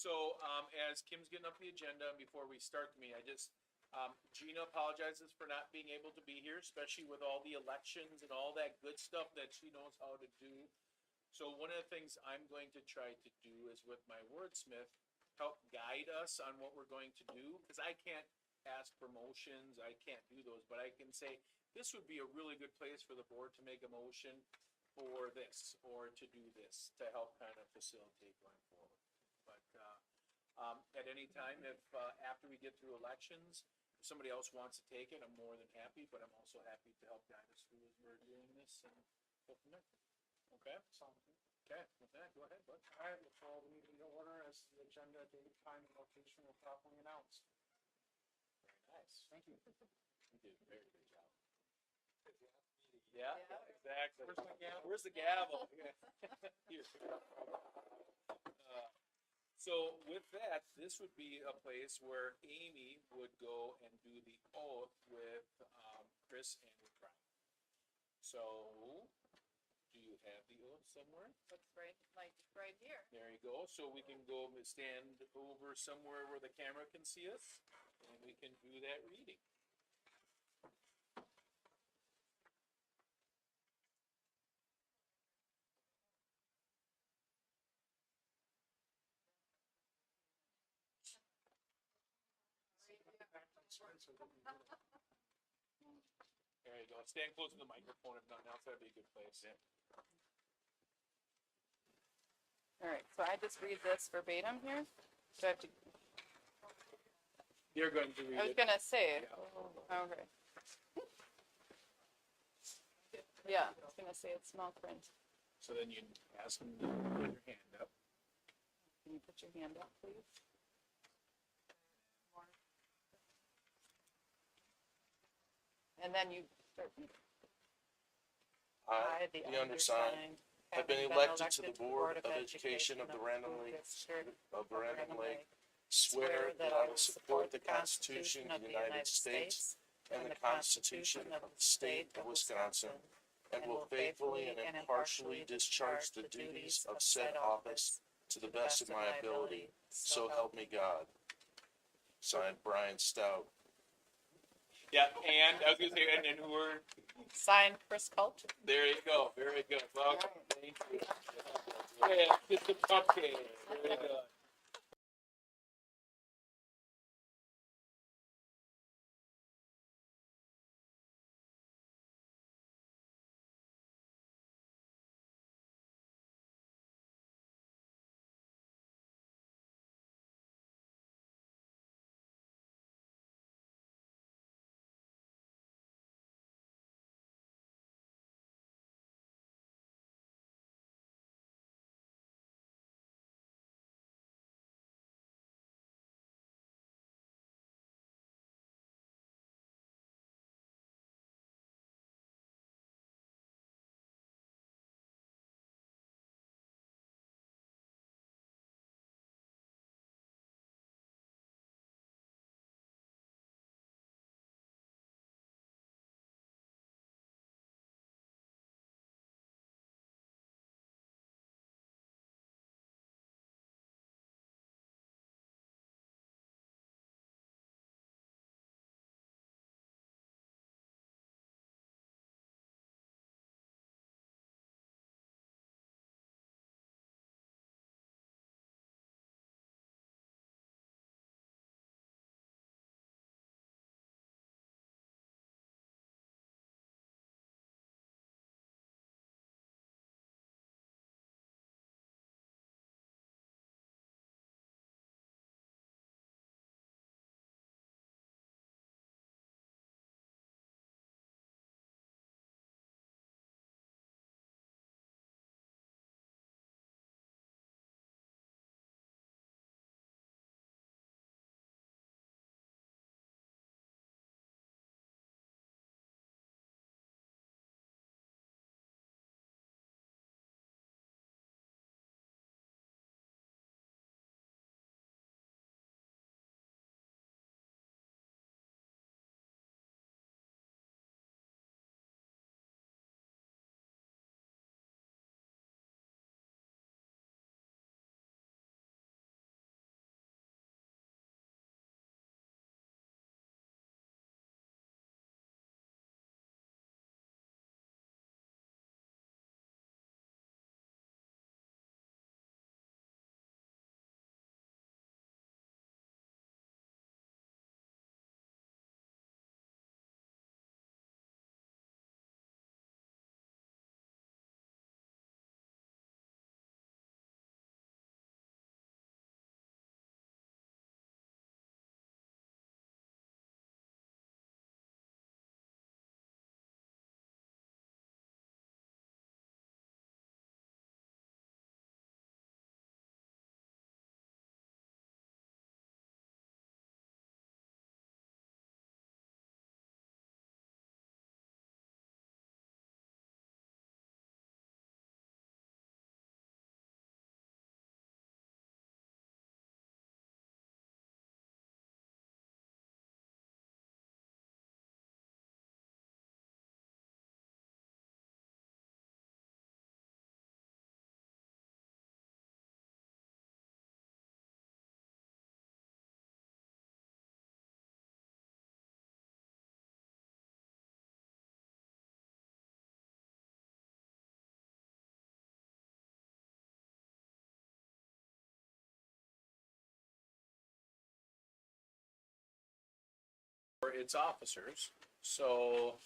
So, as Kim's getting up the agenda, and before we start the meeting, Gina apologizes for not being able to be here, especially with all the elections and all that good stuff that she knows how to do. So one of the things I'm going to try to do is with my wordsmith, help guide us on what we're going to do, because I can't ask for motions, I can't do those, but I can say, this would be a really good place for the board to make a motion for this, or to do this, to help kind of facilitate going forward. But, at any time, if, after we get through elections, if somebody else wants to take it, I'm more than happy, but I'm also happy to help guide us through as we're doing this and go from there. Okay? Sounds good. Okay, with that, go ahead, bud. All right, we'll call the meeting to order as the agenda, date, time, and location were properly announced. Very nice. Thank you. You did a very good job. Yeah, Yeah. exactly. Where's my gavel? Where's the gavel? Here. So with that, this would be a place where Amy would go and do the oath with Chris and with Brian. So, do you have the oath somewhere? Looks right, like right here. There you go. So we can go stand over somewhere where the camera can see us, and we can do that reading. There you go. Stand close to the microphone. If nothing else, that'd be a good place. Yeah. All right, so I just read this verbatim here. Do I have to? You're going to read I was it. gonna say. Yeah. Okay. Yeah, I was gonna say it's small print. So then you ask them to put your hand up. Can you put your hand up, please? And then you start. I, the undersigned, have been elected to the Board of Education of the Random Lake, swear that I will support the Constitution of the United States and the Constitution of the State of Wisconsin, and will faithfully and impartially discharge the duties of said office to the best of my ability, so help me God. Signed, Brian Stout. Yeah, and I was gonna say, and who are, Signed, Chris Culture. there you go, very good, welcome, thank you. Yeah, get the cupcake, very good. its officers. So,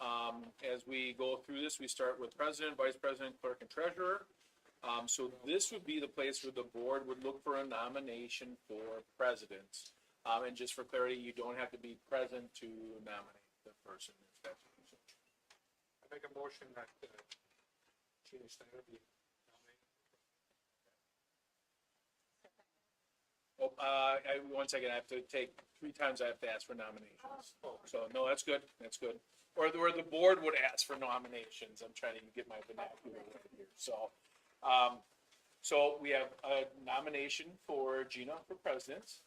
as we go through this, we start with president, vice president, clerk, and treasurer. So this would be the place where the board would look for a nomination for president. And just for clarity, you don't have to be present to nominate the person. If that's what you're saying. I make a motion that, Gina Steiner be nominated. Oh, one second, I have to take, 3 times I have to ask for nominations. So, no, that's good, that's good. Or the board would ask for nominations, I'm trying to get my vernacular right here, so. So we have a nomination for Gina for president.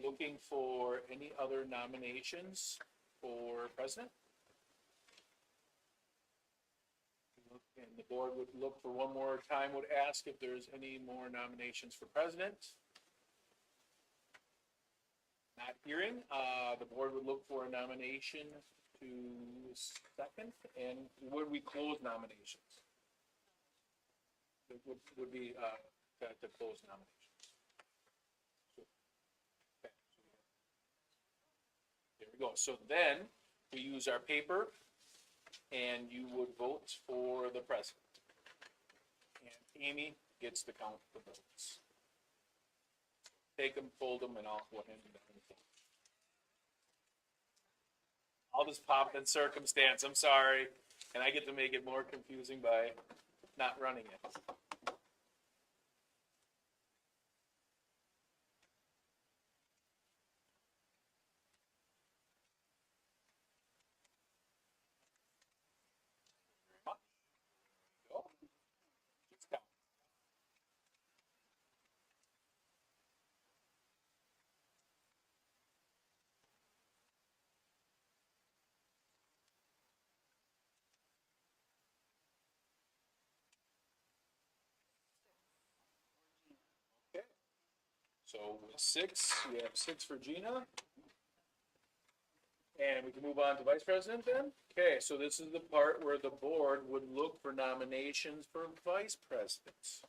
Looking for any other nominations for president? And the board would look for one more time, would ask if there's any more nominations for president. Not hearing, the board would look for a nomination to second, and would we close nominations? It would be, to close nominations. So, okay, there we go. So then, we use our paper, and you would vote for the president. And Amy gets to count the votes. Take them, fold them, and I'll go ahead and I'll just pop in circumstance, I'm sorry. And I get to make it more confusing by not running it. Go. Just count. Okay. So with 6, we have 6 for Gina. And we can move on to vice president then? Okay, so this is the part where the board would look for nominations for vice presidents.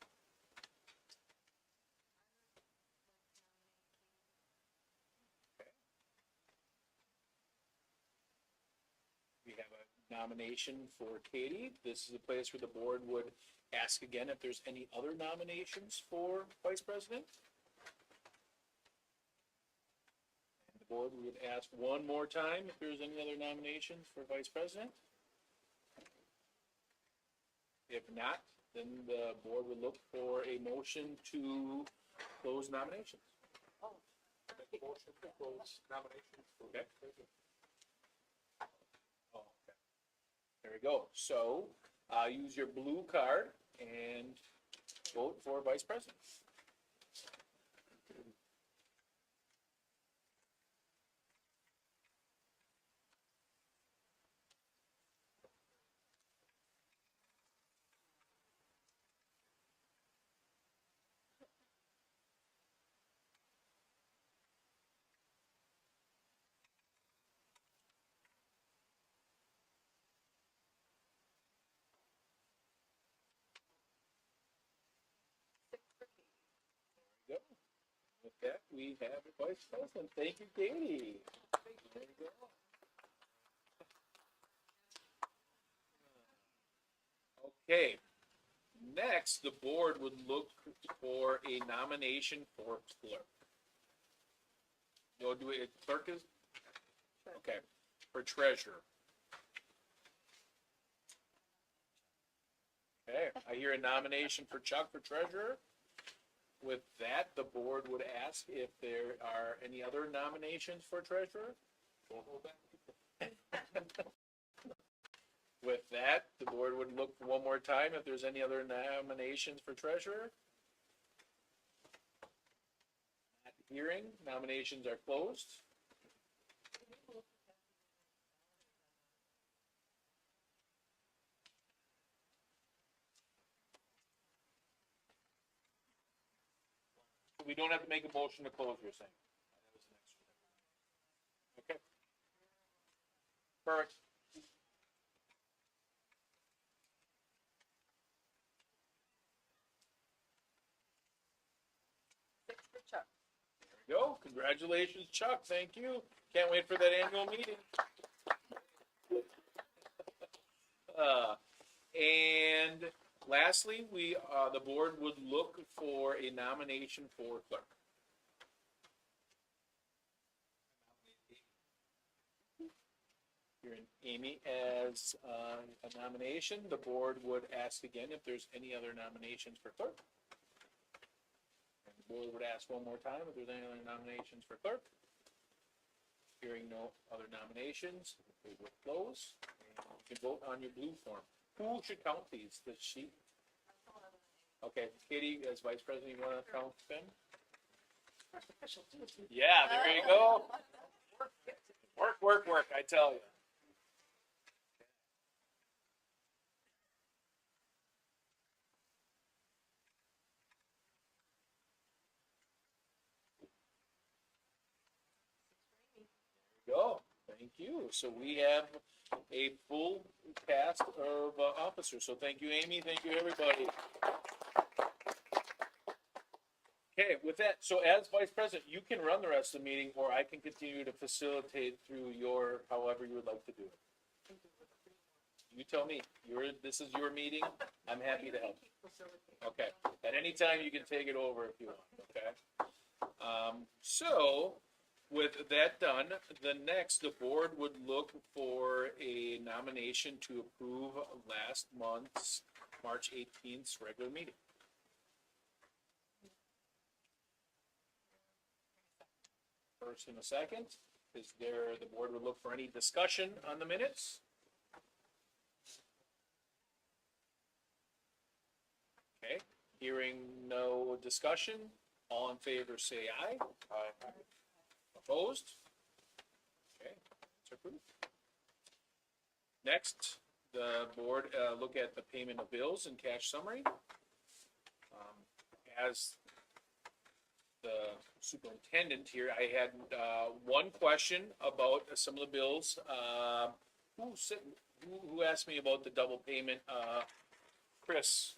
Okay. We have a nomination for Katie. This is a place where the board would ask again if there's any other nominations for vice president. Board would ask one more time if there's any other nominations for vice president. If not, then the board would look for a motion to close nominations. Make a motion to close nominations. Okay. Oh, okay. There we go. So, use your blue card and vote for vice president. Go. With that, we have a vice president. Thank you, Katie. There you go. Okay. Next, the board would look for a nomination for clerk. You'll do it, clerk is? Okay, for treasurer. Okay, I hear a nomination for Chuck for treasurer. With that, the board would ask if there are any other nominations for treasurer. With that, the board would look one more time if there's any other nominations for treasurer. Not hearing, nominations are closed. We don't have to make a motion to close, you're saying? Okay. Perfect. Go, congratulations, Chuck, thank you. Can't wait for that annual meeting. And lastly, the board would look for a nomination for clerk. Hearing Amy as a nomination, the board would ask again if there's any other nominations for clerk. And the board would ask one more time if there's any other nominations for clerk. Hearing no other nominations, we will close. And you can vote on your blue form. Who should count these? The sheet? Okay, Katie, as vice president, you want to count them? Yeah, there you go. Work, I tell you. Go. Thank you. So we have a full cast of officers. So thank you, Amy. Thank you, everybody. Okay, with that, so as vice president, you can run the rest of the meeting, or I can continue to facilitate through your, however you would like to do it. You tell me. This is your meeting. I'm happy to help. Okay. At any time, you can take it over if you want. Okay. So with that done, the board would look for a nomination to approve last month's March 18th regular meeting. First and a second. The board would look for any discussion on the minutes? Okay, hearing no discussion, all in favor say aye. Aye. Opposed? Okay, it's approved. Next, the board look at the payment of bills and cash summary. As the superintendent here, I had one question about some of the bills. Who asked me about the double payment? Chris.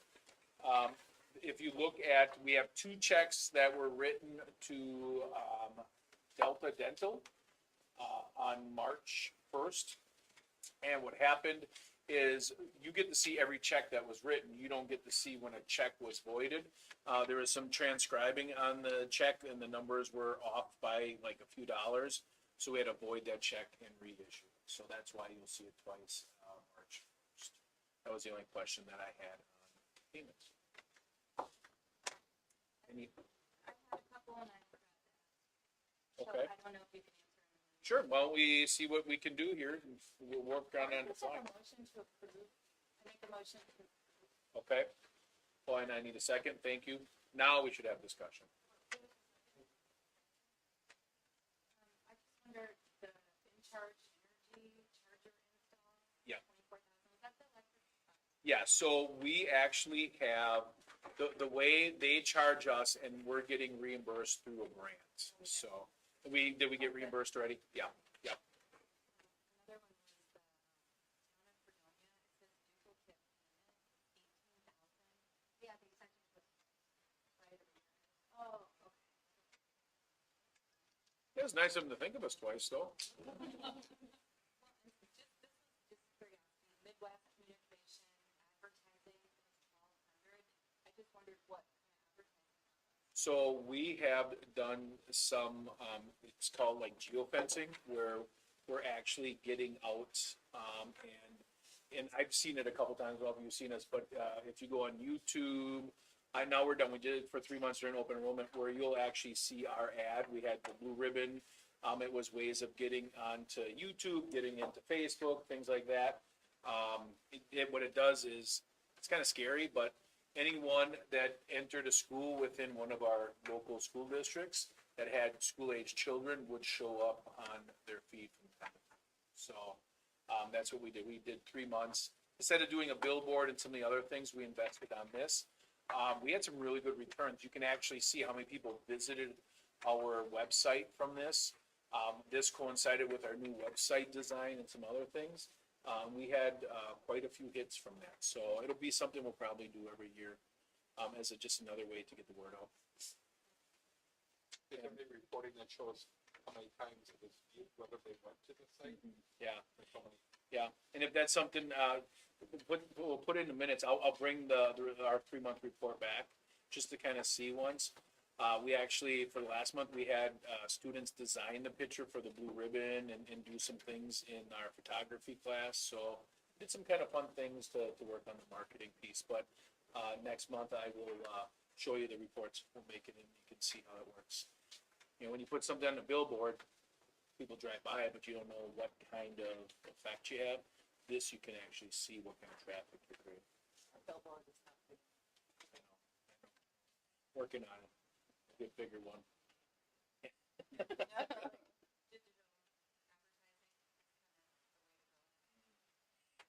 If you look at, we have two checks that were written to Delta Dental on March 1st. And what happened is you get to see every check that was written. You don't get to see when a check was voided. There was some transcribing on the check and the numbers were off by like a few dollars. So we had to void that check and reissue it. So that's why you'll see it twice March 1st. That was the only question that I had on payments. Any? I had a couple and I forgot to ask. Okay. So I don't know if you can answer them. Sure. Well, we see what we can do here. We'll work on it. Just like a motion to approve. I make a motion to approve. Okay. Well, and I need a second. Thank you. Now we should have discussion. I just wonder the in-charge energy charger install. Yeah. 24,000. Is that the electric? Yeah. So we actually have the way they charge us, and we're getting reimbursed through a grant. So did we get reimbursed already? Yeah. Yeah. Another one was the town of Fredonia. It says duplicate payment, 18,000. Yeah, the extension was right over here. Oh, okay. It was nice of them to think of us twice, though. Well, this was just curiosity. Midwest Communication advertising was 1,200. I just wondered what kind of advertising. So we have done some, it's called like geofencing, where we're actually getting out, and I've seen it a couple times, well, you've seen us, but, if you go on YouTube, now we're done, we did it for 3 months during open enrollment, where you'll actually see our ad, we had the blue ribbon, it was ways of getting onto YouTube, getting into Facebook, things like that. What it does is, it's kind of scary, but anyone that entered a school within one of our local school districts that had school-age children would show up on their feed from time to time. So, that's what we did. We did 3 months. Instead of doing a billboard and some of the other things, we invested on this. We had some really good returns. You can actually see how many people visited our website from this. This coincided with our new website design and some other things. We had quite a few hits from that, so it'll be something we'll probably do every year as just another way to get the word out. Is there any reporting that shows how many times it was viewed, whether they went to the site? Yeah. Or how many? Yeah, and if that's something, we'll put in the minutes, I'll bring our 3-month report back, just to kind of see once. We actually, for the last month, we had, students design the picture for the blue ribbon and do some things in our photography class, so did some kind of fun things to work on the marketing piece, but, next month I will, show you the reports, we'll make it and you can see how it works. You know, when you put something on a billboard, people drive by it, but you don't know what kind of effect you have. This, you can actually see what kind of traffic you're creating. Billboard is not big. Working on it. Get bigger one. Digital advertising.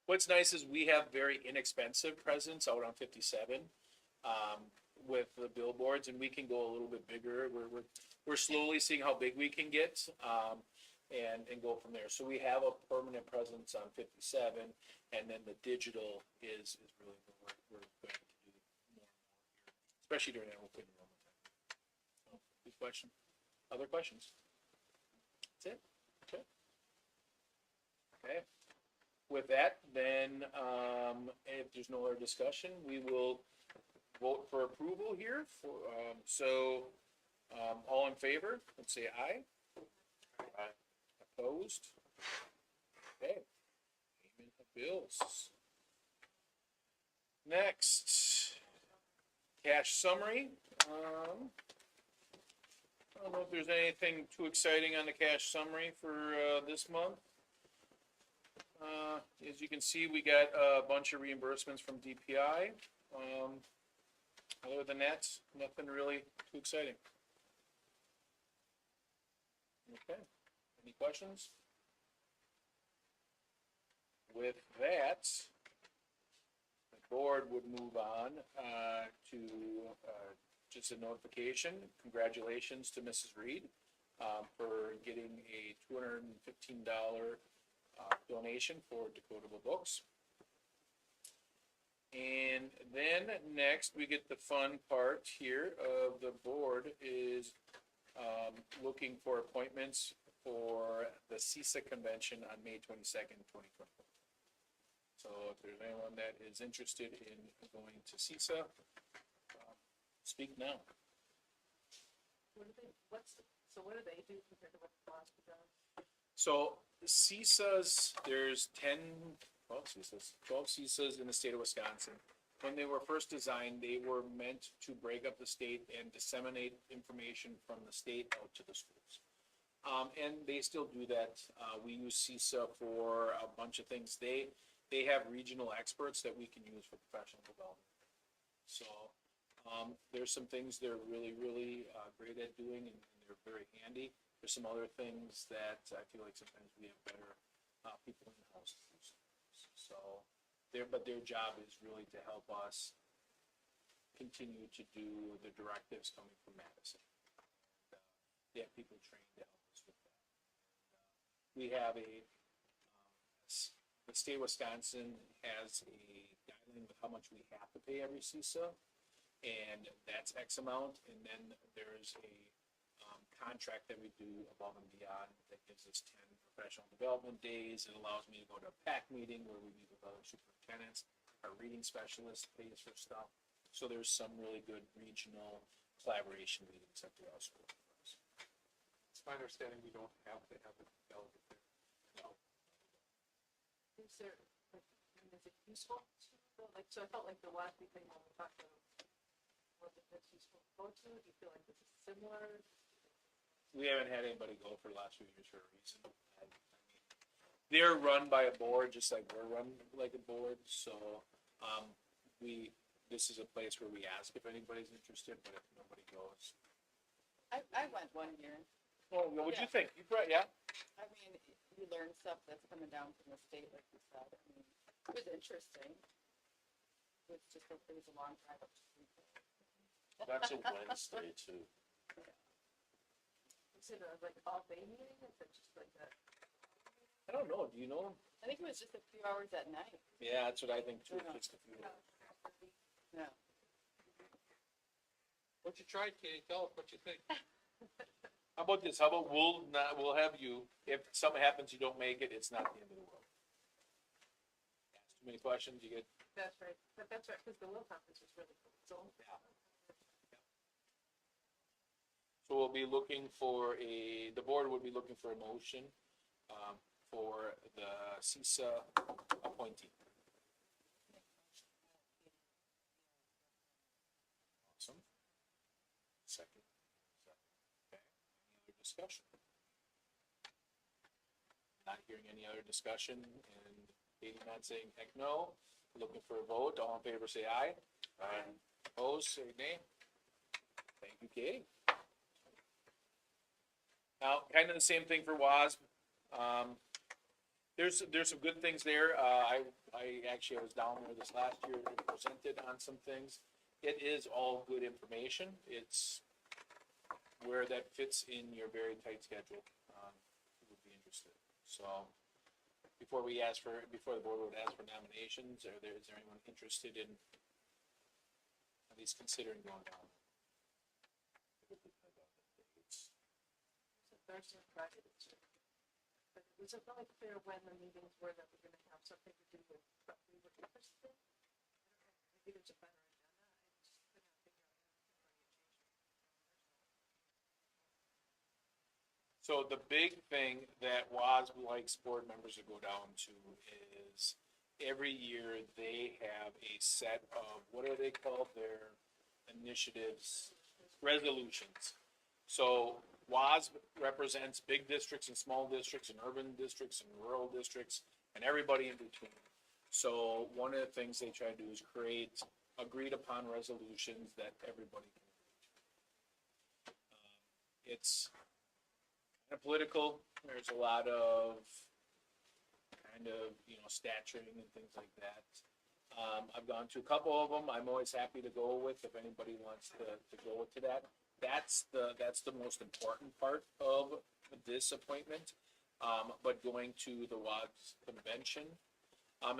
What's nice is we have very inexpensive presence out on 57, with the billboards, and we can go a little bit bigger. We're slowly seeing how big we can get, and go from there. So we have a permanent presence on 57, and then the digital is really what we're going to do more and more here, especially during that open enrollment time. So, good question. Other questions? That's it? Okay. Okay. With that, then, if there's no other discussion, we will vote for approval here for, all in favor, let's say aye. Aye. Opposed? Okay. Payment of bills. Next, cash summary. I don't know if there's anything too exciting on the cash summary for, this month. As you can see, we got a bunch of reimbursements from DPI. Other than that, nothing really too exciting. Okay, any questions? With that, the board would move on, to, just a notification. Congratulations to Mrs. Reed, for getting a $215, donation for Decodable Books. And then next, we get the fun part here of the board is, looking for appointments for the CISA convention on May 22nd, 2024. So if there's anyone that is interested in going to CISA, speak now. What do they do compared to what Philosophy does? So CISA's, there's 12 CISA's in the state of Wisconsin. When they were first designed, they were meant to break up the state and disseminate information from the state out to the schools. And they still do that. We use CISA for a bunch of things. They have regional experts that we can use for professional development. So, there's some things they're really, really, great at doing and they're very handy. There's some other things that I feel like sometimes we have better, people in the house to do. So, but their job is really to help us continue to do the directives coming from Madison. They have people trained to help us with that. We have the state of Wisconsin has a guideline with how much we have to pay every CISA, and that's X amount, and then there's a contract that we do above and beyond that gives us 10 professional development days. It allows me to go to a PAC meeting where we meet with other superintendents. Our reading specialist pays for stuff. So there's some really good regional collaboration meetings at the school. It's my understanding we don't have to have a delegate there. Is there, like, is it useful to, like, so I felt like the last thing when we talked about, was it this useful to go to? Do you feel like this is similar? We haven't had anybody go for the last few years for a reason. I mean, they're run by a board, just like we're run like a board, so, this is a place where we ask if anybody's interested, but if nobody goes. I went one year. Well, what'd you think? You brought, yeah? I mean, you learn stuff that's coming down from the state, like you said. I mean, it was interesting. It was a long drive up to Greenville. That's a Wednesday too. Is it a, like, all-day meeting? Is it just like a? I don't know, do you know? I think it was just a few hours at night. Yeah, that's what I think too. Yeah. Just a few. No. What you tried, Katie? Tell us what you think. How about this? How about we'll have you, if something happens, you don't make it, it's not the end of the world. Ask too many questions, you get, That's right, but that's right, because the Will Conference was really cool, so. so we'll be looking for the board would be looking for a motion, for the CISA appointee. Awesome. Second. Okay, any other discussion? Not hearing any other discussion, and Katie not saying heck no, looking for a vote, all in favor say aye. Aye. Opposed, say nay. Thank you, Katie. Now, kind of the same thing for WASB. There's some good things there. I was down there this last year and presented on some things. It is all good information. It's where that fits in your very tight schedule. Who would be interested. So, before the board would ask for nominations, is there anyone interested in at least considering going down? It's a Thursday and Friday this year. But it wasn't really clear when the meetings were that were gonna have something to do with what we were interested in. Maybe there's a better agenda, I just couldn't figure out how to So the big thing that WASB likes board members to go down to is every year they have a set of, what are they called, their initiatives, resolutions. So WASB represents big districts and small districts and urban districts and rural districts and everybody in between. So one of the things they try to do is create agreed upon resolutions that everybody can agree to. It's kind of political. There's a lot of kind of, staturing and things like that. I've gone to a couple of them. I'm always happy to go with if anybody wants to go to that. That's the most important part of this appointment. But going to the WASB convention,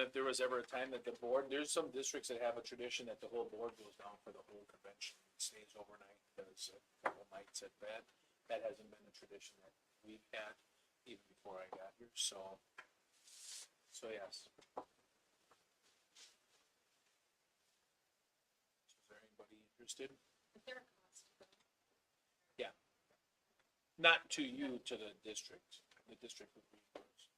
if there was ever a time that the board, there's some districts that have a tradition that the whole board goes down for the whole convention, stays overnight, because a couple nights at that. That hasn't been a tradition that we've had even before I got here, so yes. Is there anybody interested? Is there a cost for that? Yeah. Not to you, to the district. The district would reimburse.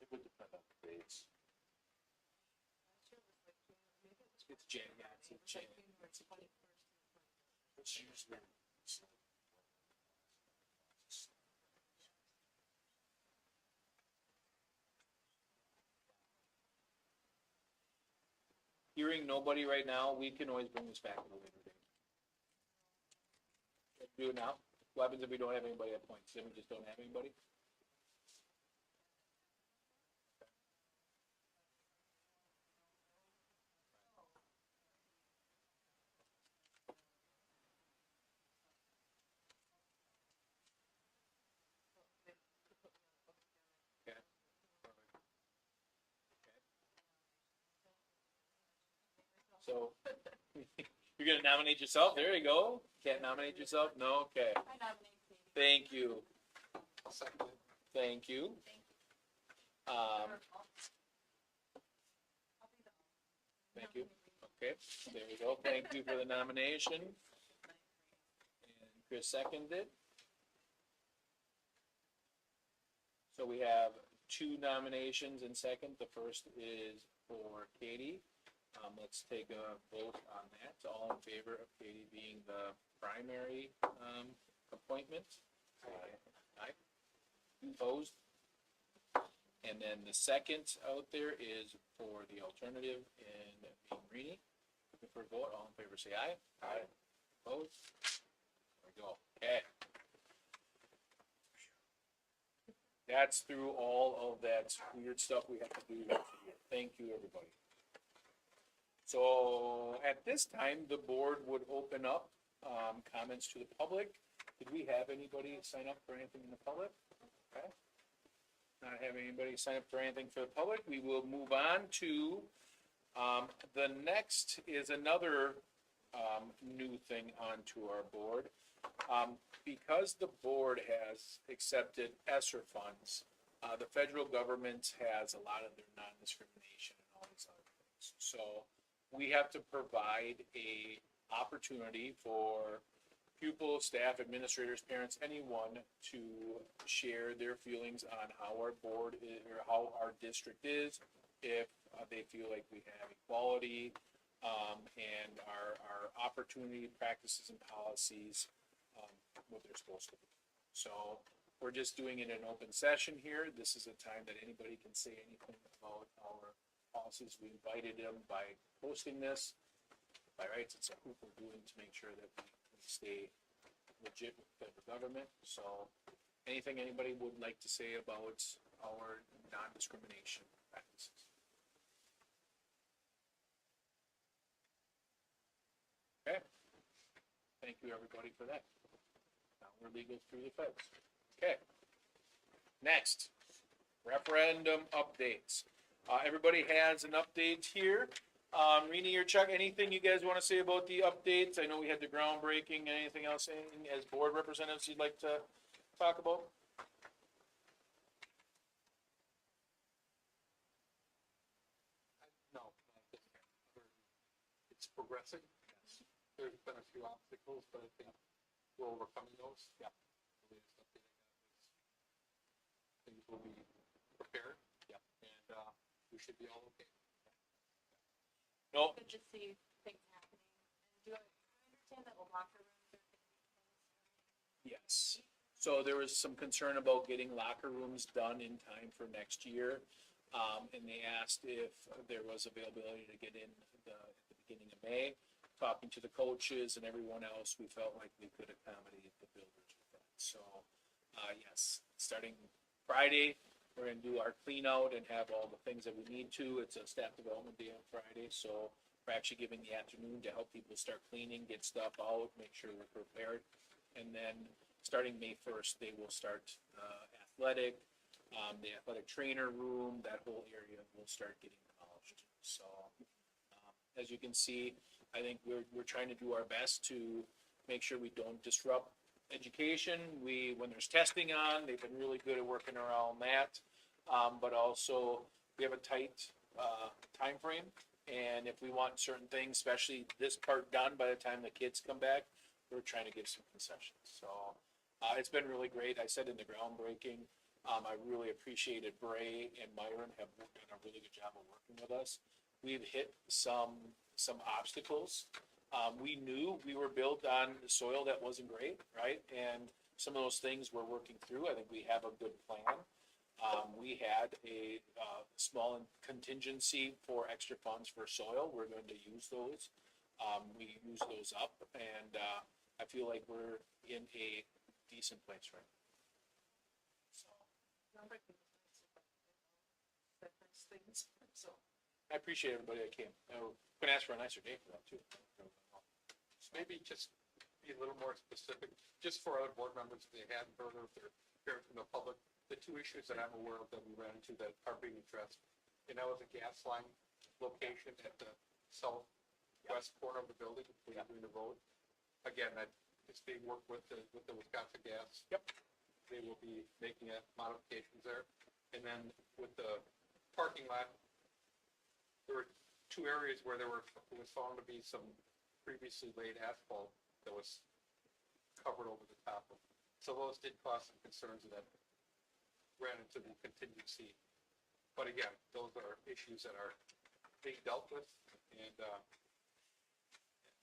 It would depend on the dates. Last year was like, maybe it was. It's Jan, yeah, it's It was Jan. like January 21st. It's usually. Hearing nobody right now, we can always bring this back at a later date. Do it now. What happens if we don't have anybody at points? Then we just don't have anybody? Okay. So, you're gonna nominate yourself? There you go. Can't nominate yourself? No? Okay. I nominate Katie. Thank you. I'll second it. Thank you. Thank you. Okay, there we go. Thank you for the nomination. And Chris seconded. So we have two nominations in second. The first is for Katie. Let's take a vote on that. All in favor of Katie being the primary, appointment? Aye. Opposed? And then the second out there is for the alternative in being Rini. Looking for a vote, all in favor say aye. Aye. Opposed? There we go, okay. That's through all of that weird stuff we have to do. Thank you, everybody. So at this time, the board would open up, comments to the public. Did we have anybody sign up for anything in the public? Okay. Not having anybody sign up for anything for the public, we will move on to, the next is another, new thing onto our board. Because the board has accepted ESSER funds, the federal government has a lot of their non-discrimination and all these other things. So we have to provide a opportunity for pupils, staff, administrators, parents, anyone to share their feelings on how our board is, or how our district is, if they feel like we have equality, and our opportunity, practices, and policies, what they're supposed to be. So we're just doing it in open session here. This is a time that anybody can say anything about our policies. We invited them by posting this. By rights, it's a hoop we're doing to make sure that we stay legit with federal government. So anything anybody would like to say about our non-discrimination practices? Okay. Thank you, everybody, for that. Now we're legal through the feds. Okay. Next, referendum updates. Everybody has an update here. Rini or Chuck, anything you guys want to say about the updates? I know we had the groundbreaking. Anything else, anything as board representatives you'd like to talk about? No, it's progressing. There's been a few obstacles, but I think we're overcoming those. Yeah. The latest update I got was things will be prepared. Yep. And, we should be all okay. No, Good to see things happening. And do I understand that the locker rooms are gonna be closed? yes. So there was some concern about getting locker rooms done in time for next year. And they asked if there was availability to get in at the beginning of May. Talking to the coaches and everyone else, we felt like we could accommodate the builders with that. So, yes, starting Friday, we're gonna do our clean out and have all the things that we need to. It's a staff development day on Friday, so we're actually giving the afternoon to help people start cleaning, get stuff out, make sure we're prepared. And then, starting May first, they will start, athletic, the athletic trainer room, that whole area will start getting polished. So, as you can see, I think we're trying to do our best to make sure we don't disrupt education. When there's testing on, they've been really good at working around that. But also, we have a tight, timeframe. And if we want certain things, especially this part done by the time the kids come back, we're trying to give some concessions. So, it's been really great. I said in the groundbreaking, I really appreciated Bray and Myron have done a really good job of working with us. We've hit some obstacles. We knew we were built on soil that wasn't great, right? And some of those things we're working through. I think we have a good plan. We had a small contingency for extra funds for soil. We're going to use those. We use those up, and I feel like we're in a decent place right now. So Groundbreaking was nice. Said nice things, so. I appreciate everybody that came. I couldn't ask for a nicer day for that too. So maybe just be a little more specific, just for other board members, if they hadn't heard or if they're hearing from the public, the two issues that I'm aware of that we ran into that are being addressed. And that was a gas line location at the southwest corner of the building, between the road. Again, that is being worked with the Wisconsin Gas. Yep. They will be making modifications there. And then with the parking lot, there were two areas where was found to be some previously laid asphalt that was covered over the top of. So those did cause some concerns that ran into the contingency. But again, those are issues that are being dealt with and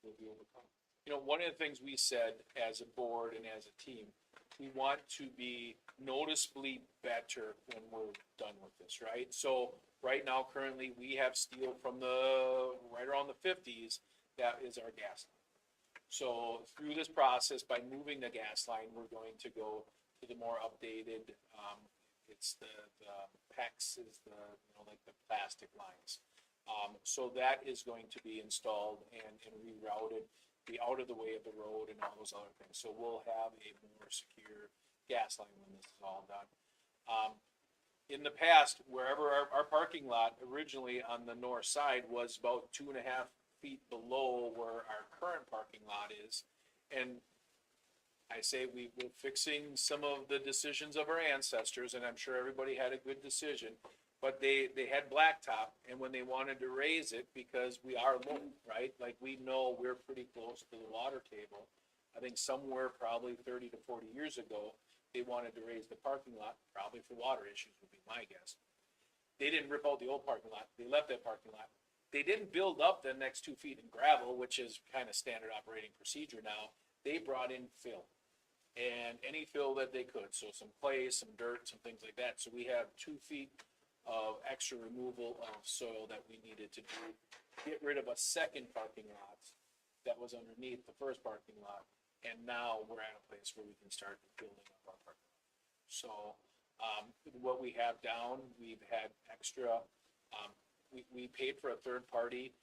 will be overcome. You know, one of the things we said as a board and as a team, we want to be noticeably better when we're done with this, right? So right now, currently, we have steel from right around the 50s. That is our gas line. So through this process, by moving the gas line, we're going to go to the more updated, it's the PEX is like the plastic lines. So that is going to be installed and rerouted. be out of the way of the road and all those other things. So we'll have a more secure gas line when this is all done. In the past, wherever our parking lot originally on the north side was about 2.5 feet below where our current parking lot is. And I say we're fixing some of the decisions of our ancestors, and I'm sure everybody had a good decision. But they had blacktop, and when they wanted to raise it, because we are low, right? Like, we know we're pretty close to the water table. I think somewhere probably 30 to 40 years ago, they wanted to raise the parking lot, probably for water issues would be my guess. They didn't rip out the old parking lot. They left that parking lot. They didn't build up the next 2 feet in gravel, which is kind of standard operating procedure now. They brought in fill, and any fill that they could. So some clay, some dirt, some things like that. So we have 2 feet of extra removal of soil that we needed to do. Get rid of a second parking lot that was underneath the first parking lot. And now we're at a place where we can start building up our parking lot. So, what we have down, we've had extra, we paid for a third-party,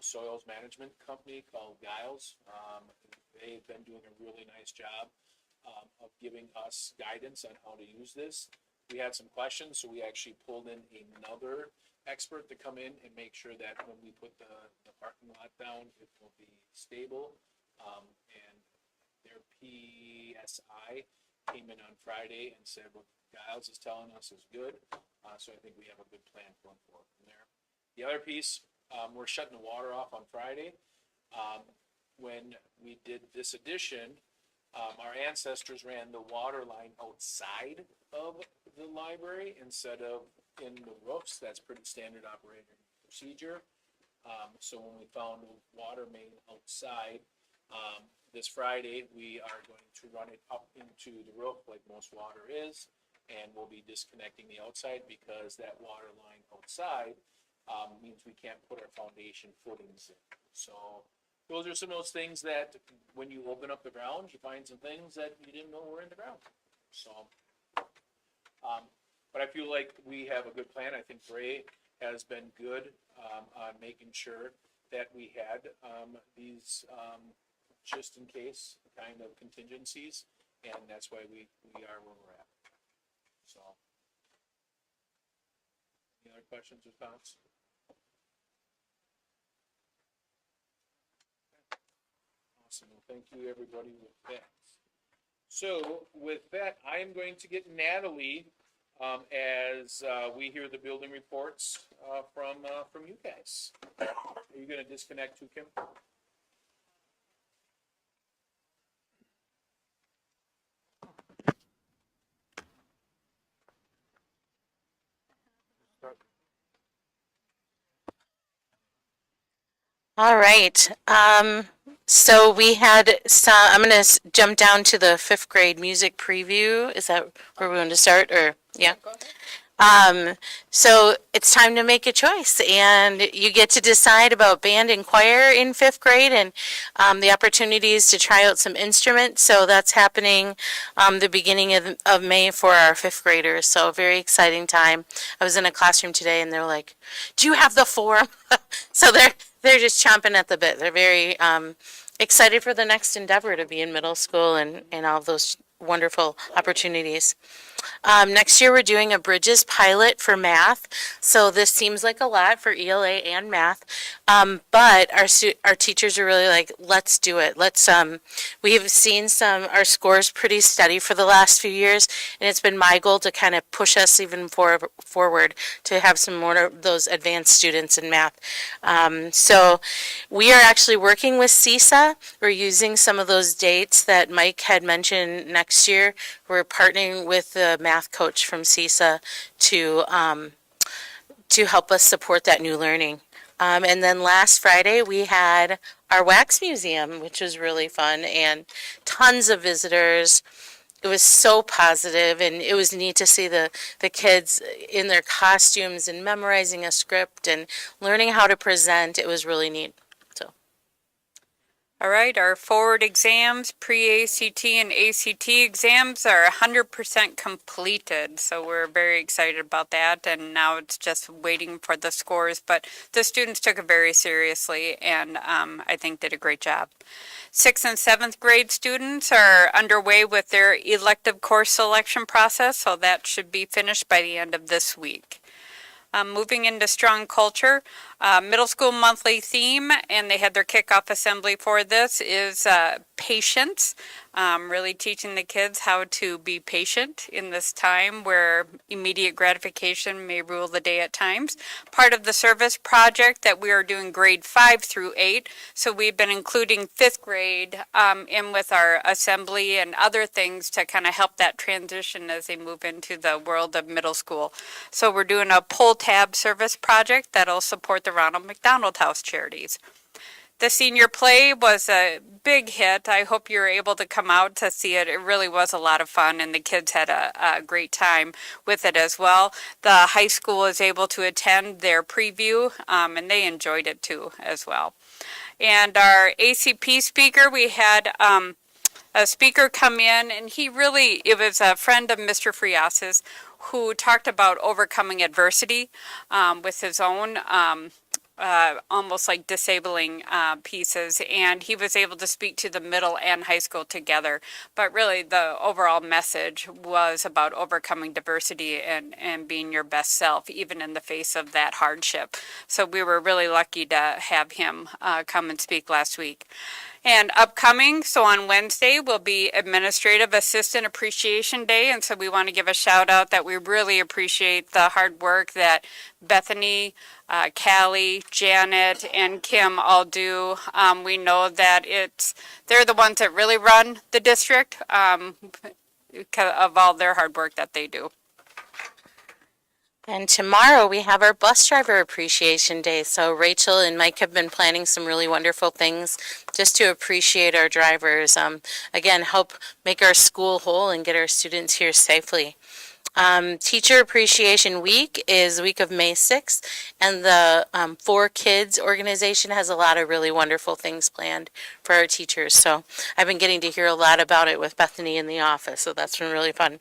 soils management company called Giles. They've been doing a really nice job, of giving us guidance on how to use this. We had some questions, so we actually pulled in another expert to come in and make sure that when we put the parking lot down, it will be stable. And their PSI came in on Friday and said what Giles is telling us is good. So I think we have a good plan going forward from there. The other piece, we're shutting the water off on Friday. When we did this addition, our ancestors ran the water line outside of the library instead of in the roofs. That's pretty standard operating procedure. So when we found the water main outside, this Friday, we are going to run it up into the roof like most water is, and we'll be disconnecting the outside because that water line outside means we can't put our foundation footings in. So those are some of those things that when you open up the ground, you find some things that you didn't know were in the ground. So, but I feel like we have a good plan. I think Ray has been good on making sure that we had these just in case kind of contingencies, and that's why we are where we're at. So, any other questions or thoughts? Awesome. Well, thank you, everybody, with that. So with that, I am going to get Natalie as we hear the building reports from you guys. Are you going to disconnect too, Kim? All right. So we had some, I'm going to jump down to the 5th grade music preview. Is that where we want to start, or yeah? Go ahead. So it's time to make a choice, and you get to decide about band and choir in 5th grade, and the opportunities to try out some instruments. So that's happening the beginning of May for our 5th graders. So very exciting time. I was in a classroom today, and they're like, "Do you have the form?" So they're just chomping at the bit. They're very excited for the next endeavor to be in middle school and all of those wonderful opportunities. Next year, we're doing a Bridges pilot for math. So this seems like a lot for ELA and math. But our teachers are really like, let's do it. We have seen our scores pretty steady for the last few years. And it's been my goal to kind of push us even forward to have some more of those advanced students in math. So we are actually working with CISA. We're using some of those dates that Mike had mentioned next year. We're partnering with the math coach from CISA to help us support that new learning. And then last Friday, we had our wax museum, which was really fun, and tons of visitors. It was so positive, and it was neat to see the kids in their costumes and memorizing a script and learning how to present. It was really neat. So, All right, our forward exams, pre-ACT and ACT exams are 100% completed. So we're very excited about that. And now it's just waiting for the scores. But the students took it very seriously and I think did a great job. 6th and 7th grade students are underway with their elective course selection process. So that should be finished by the end of this week. Moving into strong culture, middle school monthly theme, and they had their kickoff assembly for this, is patience. Really teaching the kids how to be patient in this time where immediate gratification may rule the day at times. Part of the service project that we are doing grade 5 through 8, so we've been including 5th grade in with our assembly and other things to kind of help that transition as they move into the world of middle school. So we're doing a pull tab service project that'll support the Ronald McDonald House Charities. The senior play was a big hit. I hope you were able to come out to see it. It really was a lot of fun, and the kids had a great time with it as well. The high school was able to attend their preview, and they enjoyed it too as well. And our ACP speaker, we had a speaker come in, and it was a friend of Mr. Frias's who talked about overcoming adversity with his own almost like disabling pieces, and he was able to speak to the middle and high school together. But really the overall message was about overcoming diversity and being your best self, even in the face of that hardship. So we were really lucky to have him come and speak last week. And upcoming, so on Wednesday, will be Administrative Assistant Appreciation Day. And so we want to give a shout out that we really appreciate the hard work that Bethany, Callie, Janet, and Kim all do. We know that they're the ones that really run the district because of all their hard work that they do. And tomorrow we have our Bus Driver Appreciation Day. So Rachel and Mike have been planning some really wonderful things just to appreciate our drivers. Again, help make our school whole and get our students here safely. Teacher Appreciation Week is the week of May 6th, and the 4Kids organization has a lot of really wonderful things planned for our teachers. So I've been getting to hear a lot about it with Bethany in the office, so that's been really fun.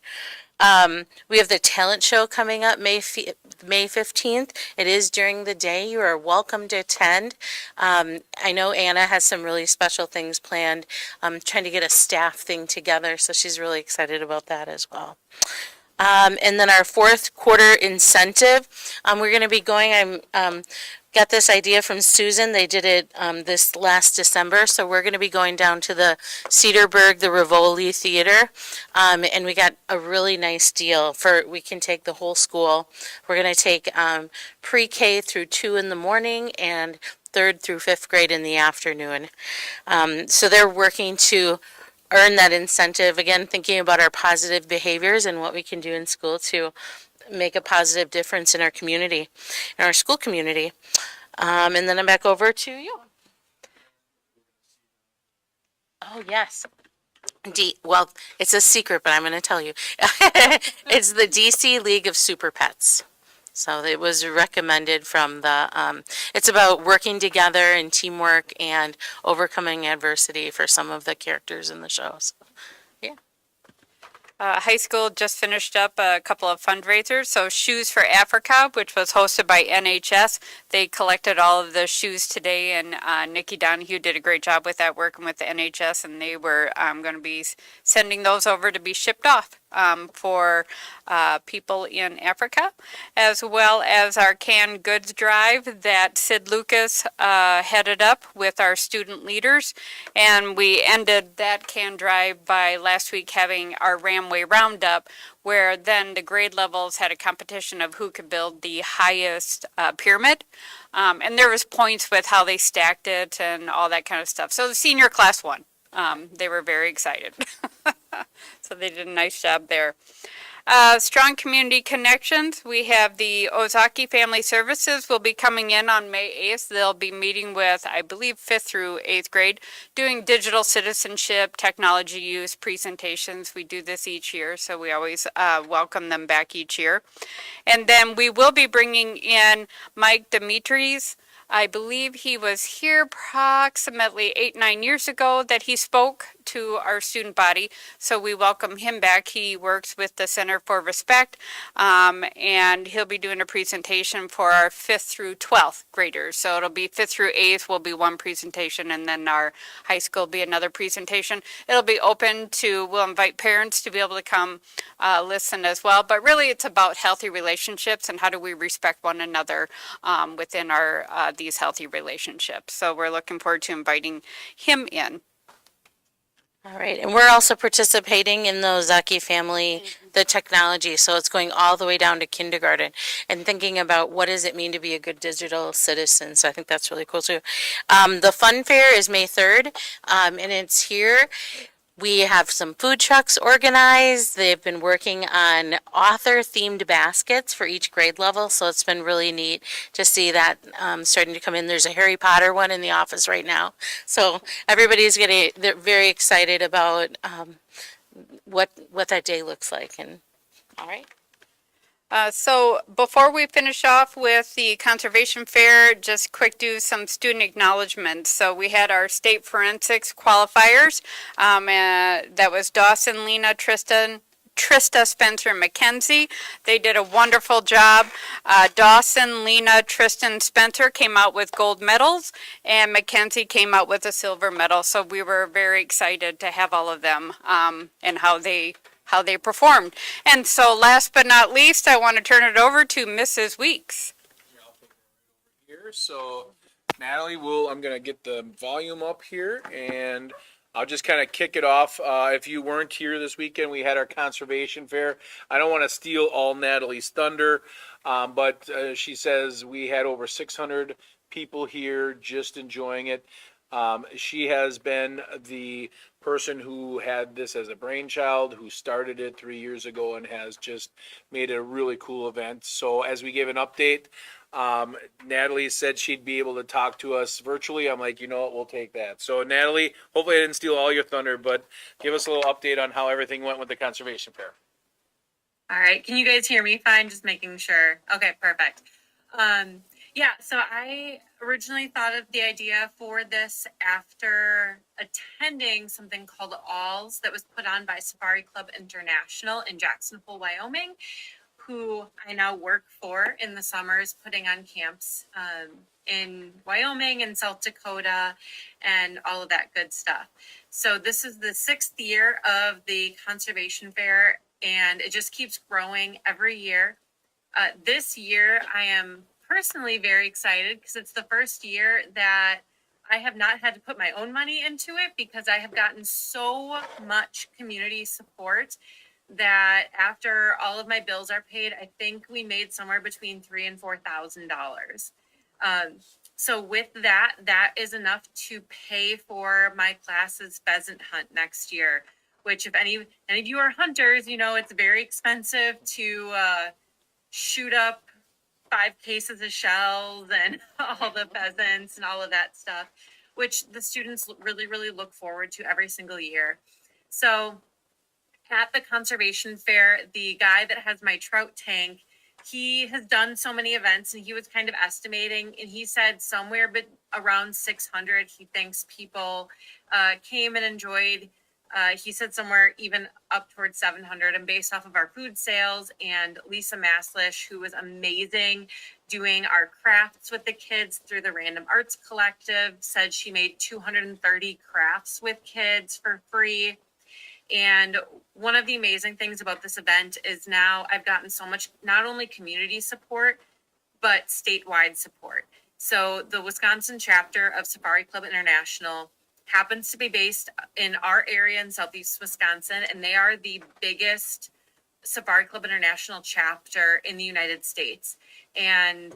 We have the talent show coming up May 15th. It is during the day. You are welcome to attend. I know Anna has some really special things planned. Trying to get a staff thing together, so she's really excited about that as well. And then our fourth quarter incentive, we're going to be going, got this idea from Susan. They did it this last December, so we're going to be going down to the Cedarburg, the Rivoli Theater, and we got a really nice deal we can take the whole school. We're going to take pre-K through 2 in the morning and 3rd through 5th grade in the afternoon. So they're working to earn that incentive, again, thinking about our positive behaviors and what we can do in school to make a positive difference in our community, in our school community. And then I'm back over to you. Oh, yes. Well, it's a secret, but I'm going to tell you. It's the DC League of Super Pets. So it was recommended from it's about working together and teamwork and overcoming adversity for some of the characters in the shows. High school just finished up a couple of fundraisers. So Shoes for Africa, which was hosted by NHS. They collected all of the shoes today, and Nikki Donahue did a great job with that, working with the NHS, and they were going to be sending those over to be shipped off for people in Africa, as well as our canned goods drive that Sid Lucas headed up with our student leaders. And we ended that canned drive by last week having our Ramway Roundup, where then the grade levels had a competition of who could build the highest pyramid. And there was points with how they stacked it and all that kind of stuff. So the senior class won. They were very excited. So they did a nice job there. Strong community connections. We have the Ozaki Family Services will be coming in on May 8th. They'll be meeting with, I believe, 5th through 8th grade, doing digital citizenship, technology use presentations. We do this each year, so we always welcome them back each year. And then we will be bringing in Mike Dimitris I believe he was here approximately 8, 9 years ago that he spoke to our student body. So we welcome him back. He works with the Center for Respect, and he'll be doing a presentation for our 5th through 12th graders. So it'll be 5th through 8th will be one presentation, and then our high school will be another presentation. It'll be open to, we'll invite parents to be able to come listen as well. But really it's about healthy relationships and how do we respect one another within our these healthy relationships. So we're looking forward to inviting him in. All right, and we're also participating in the Ozaki family, the technology, so it's going all the way down to kindergarten and thinking about what does it mean to be a good digital citizen. So I think that's really cool too. The fun fair is May 3rd, and it's here. We have some food trucks organized. They've been working on author-themed baskets for each grade level, so it's been really neat to see that starting to come in. There's a Harry Potter one in the office right now. So everybody's they're very excited about what that day looks like. And all right. So before we finish off with the conservation fair, just quick do some student acknowledgements. So we had our state forensics qualifiers. That was Dawson, Lena, Trista, Spencer, and Mackenzie. They did a wonderful job. Dawson, Lena, Tristan, Spencer came out with gold medals, and Mackenzie came out with a silver medal. So we were very excited to have all of them and how they performed. And so last but not least, I want to turn it over to Mrs. Weeks. Here, so Natalie, I'm gonna get the volume up here, and I'll just kind of kick it off. If you weren't here this weekend, we had our conservation fair. I don't want to steal all Natalie's thunder, but she says we had over 600 people here just enjoying it. She has been the person who had this as a brainchild, who started it 3 years ago and has just made it a really cool event. So as we give an update, Natalie said she'd be able to talk to us virtually. I'm like, you know what, we'll take that. So Natalie, hopefully I didn't steal all your thunder, but give us a little update on how everything went with the conservation fair. All right, can you guys hear me fine? Just making sure. Okay, perfect. Yeah, so I originally thought of the idea for this after attending something called Alls that was put on by Safari Club International in Jackson Hole, Wyoming, who I now work for in the summers, putting on camps in Wyoming and South Dakota and all of that good stuff. So this is the 6th year of the conservation fair, and it just keeps growing every year. This year, I am personally very excited because it's the first year that I have not had to put my own money into it because I have gotten so much community support that after all of my bills are paid, I think we made somewhere between $3,000 and $4,000. So with that, that is enough to pay for my class's pheasant hunt next year, which if any of you are hunters, you know it's very expensive to shoot up 5 cases of shells and all the pheasants and all of that stuff, which the students really, really look forward to every single year. So at the conservation fair, the guy that has my trout tank, he has done so many events and he was kind of estimating, and he said somewhere but around 600, he thinks people came and enjoyed. He said somewhere even up towards 700, and based off of our food sales and Lisa Maslish, who was amazing doing our crafts with the kids through the Random Arts Collective, said she made 230 crafts with kids for free. And one of the amazing things about this event is now I've gotten so much, not only community support, but statewide support. So the Wisconsin chapter of Safari Club International happens to be based in our area in Southeast Wisconsin, and they are the biggest Safari Club International chapter in the United States. And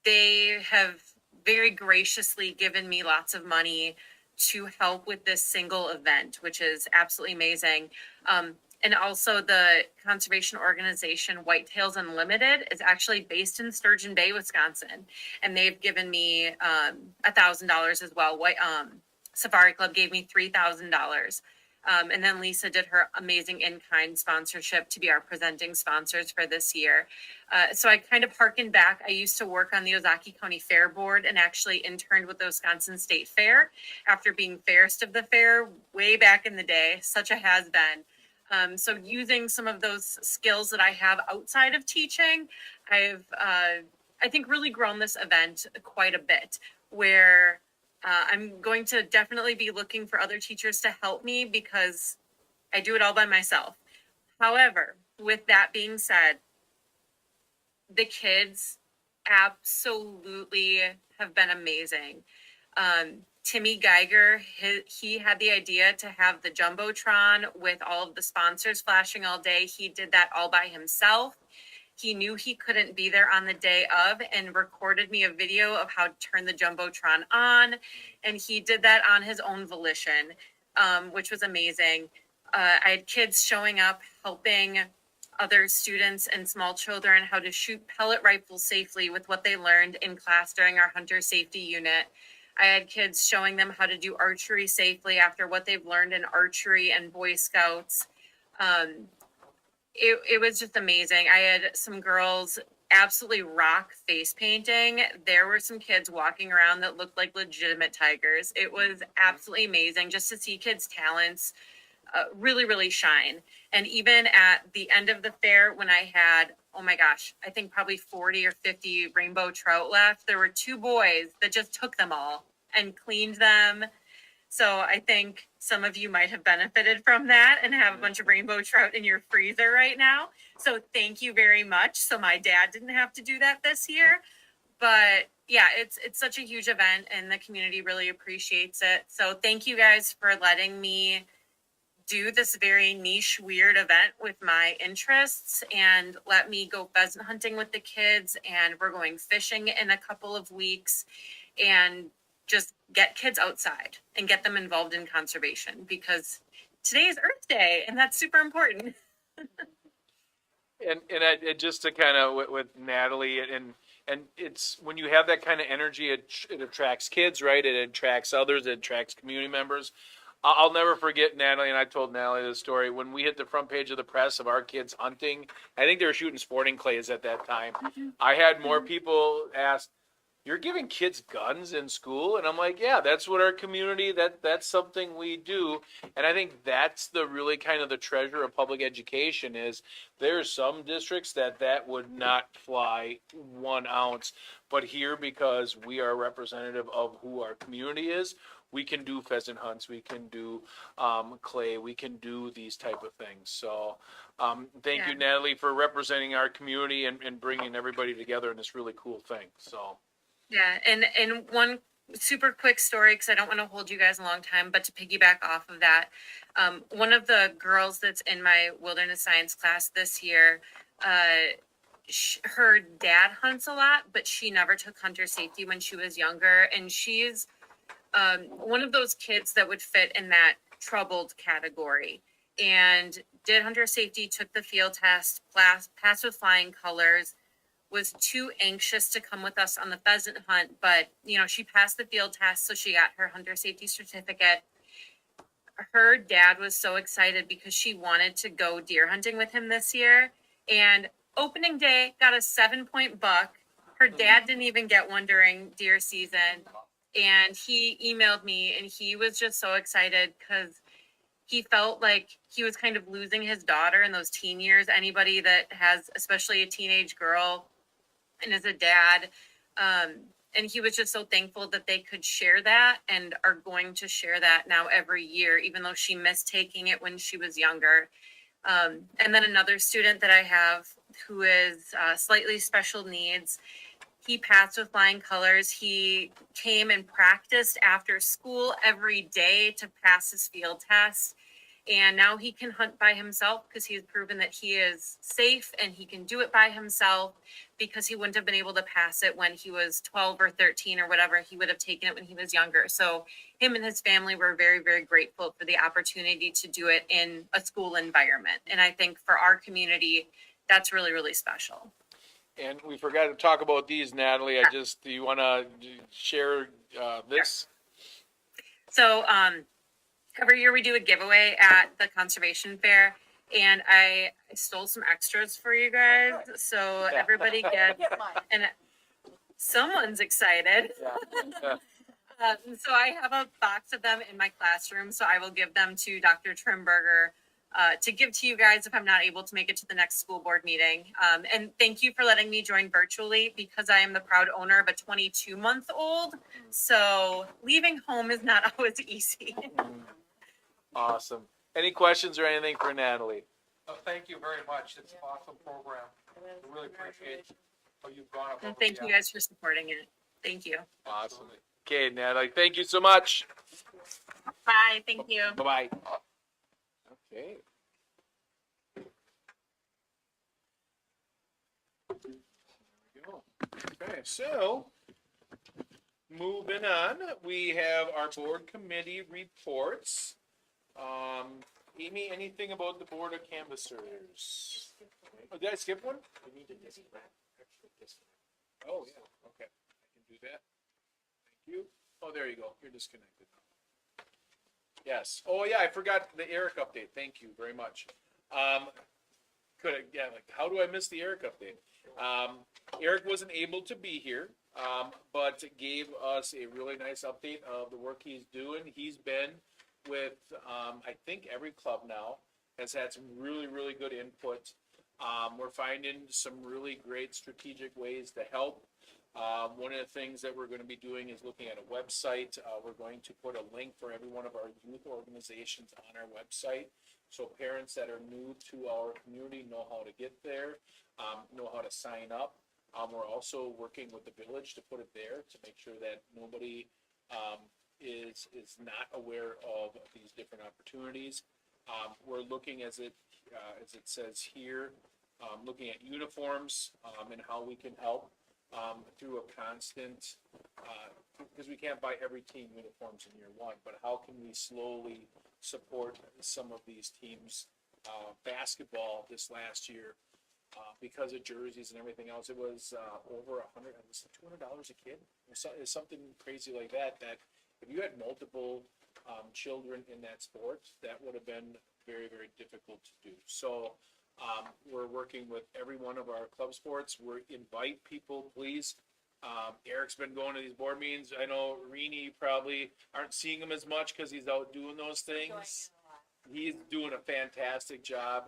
they have very graciously given me lots of money to help with this single event, which is absolutely amazing. And also the conservation organization Whitetails Unlimited is actually based in Sturgeon Bay, Wisconsin. And they've given me $1,000 as well. Safari Club gave me $3,000. And then Lisa did her amazing in-kind sponsorship to be our presenting sponsors for this year. So I kind of harkened back. I used to work on the Ozaki County Fair Board and actually interned with the Wisconsin State Fair after being fairest of the fair way back in the day. Such a has-been. So using some of those skills that I have outside of teaching, I've, I think, really grown this event quite a bit, where I'm going to definitely be looking for other teachers to help me because I do it all by myself. However, with that being said, the kids absolutely have been amazing. Timmy Geiger, he had the idea to have the Jumbotron with all of the sponsors flashing all day. He did that all by himself. He knew he couldn't be there on the day of and recorded me a video of how to turn the Jumbotron on. And he did that on his own volition, which was amazing. I had kids showing up, helping other students and small children how to shoot pellet rifles safely with what they learned in class during our hunter safety unit. I had kids showing them how to do archery safely after what they've learned in archery and Boy Scouts. It was just amazing. I had some girls absolutely rock face painting. There were some kids walking around that looked like legitimate tigers. It was absolutely amazing just to see kids' talents really, really shine. And even at the end of the fair, when I had, oh my gosh, I think probably 40 or 50 rainbow trout left, there were 2 boys that just took them all and cleaned them. So I think some of you might have benefited from that and have a bunch of rainbow trout in your freezer right now. So thank you very much. So my dad didn't have to do that this year. But yeah, it's such a huge event and the community really appreciates it. So thank you guys for letting me do this very niche, weird event with my interests and let me go pheasant hunting with the kids. And we're going fishing in a couple of weeks and just get kids outside and get them involved in conservation because today is Earth Day and that's super important. And just to kind of with Natalie and it's when you have that kind of energy, it attracts kids, right? It attracts others, it attracts community members. I'll never forget Natalie, and I told Natalie this story, when we hit the front page of the press of our kids hunting. I think they were shooting sporting clays at that time. I had more people ask, "You're giving kids guns in school?" And I'm like, yeah, that's what our community, that's something we do. And I think that's the really kind of the treasure of public education is there's some districts that would not fly 1 ounce. But here, because we are representative of who our community is, we can do pheasant hunts, we can do clay, we can do these type of things. So thank you, Natalie, for representing our community and bringing everybody together in this really cool thing. So. Yeah, and one super quick story, because I don't want to hold you guys a long time, but to piggyback off of that, one of the girls that's in my wilderness science class this year, her dad hunts a lot, but she never took hunter safety when she was younger, and she's one of those kids that would fit in that troubled category, and did hunter safety, took the field test, passed with flying colors, was too anxious to come with us on the pheasant hunt, but she passed the field test, so she got her hunter safety certificate. Her dad was so excited because she wanted to go deer hunting with him this year, and opening day got a 7-point buck. Her dad didn't even get one during deer season, and he emailed me, and he was just so excited because he felt like he was kind of losing his daughter in those teen years. Anybody that has, especially a teenage girl, and is a dad, and he was just so thankful that they could share that and are going to share that now every year, even though she missed taking it when she was younger. And then another student that I have who is slightly special needs, he passed with flying colors. He came and practiced after school every day to pass his field test. And now he can hunt by himself because he's proven that he is safe and he can do it by himself, because he wouldn't have been able to pass it when he was 12 or 13 or whatever. He would have taken it when he was younger. So him and his family were very, very grateful for the opportunity to do it in a school environment. And I think for our community, that's really, really special. And we forgot to talk about these, Natalie. Do you want to share this? So every year we do a giveaway at the conservation fair, and I stole some extras for you guys, so everybody gets, Get mine. and someone's excited. So I have a box of them in my classroom, so I will give them to Dr. Trimberger to give to you guys if I'm not able to make it to the next school board meeting. And thank you for letting me join virtually because I am the proud owner of a 22-month-old. So leaving home is not always easy. Awesome. Any questions or anything for Natalie? Thank you very much. It's an awesome program. We really appreciate how you've gone up. And over thank the you guys for supporting it. Thank you. Awesome. Okay, Natalie, thank you so much. Bye. Thank you. Bye-bye. Okay. There we go. Okay, so moving on, we have our board committee reports. Amy, anything about the board of canvassers? Oh, did I skip one? Oh, yeah, okay. I can do that. Thank you. Oh, there you go. You're disconnected. Yes. Oh, yeah, I forgot the Eric update. Thank you very much. How do I miss the Eric update? Eric wasn't able to be here, but gave us a really nice update of the work he's doing. He's been with, I think every club now, has had some really, really good input. We're finding some really great strategic ways to help. One of the things that we're going to be doing is looking at a website. We're going to put a link for every one of our youth organizations on our website. So parents that are new to our community know how to get there, know how to sign up. We're also working with the village to put it there to make sure that nobody is not aware of these different opportunities. We're looking, as it says here, looking at uniforms and how we can help through a constant, because we can't buy every team uniforms in year one, but how can we slowly support some of these teams? Basketball this last year, because of jerseys and everything else, it was over $200 a kid. It's something crazy like that, that if you had multiple children in that sport, that would have been very, very difficult to do. So we're working with every one of our club sports. We invite people, please. Eric's been going to these board meetings. I know Rini, you probably aren't seeing him as much because he's out doing those things. He's doing a fantastic job.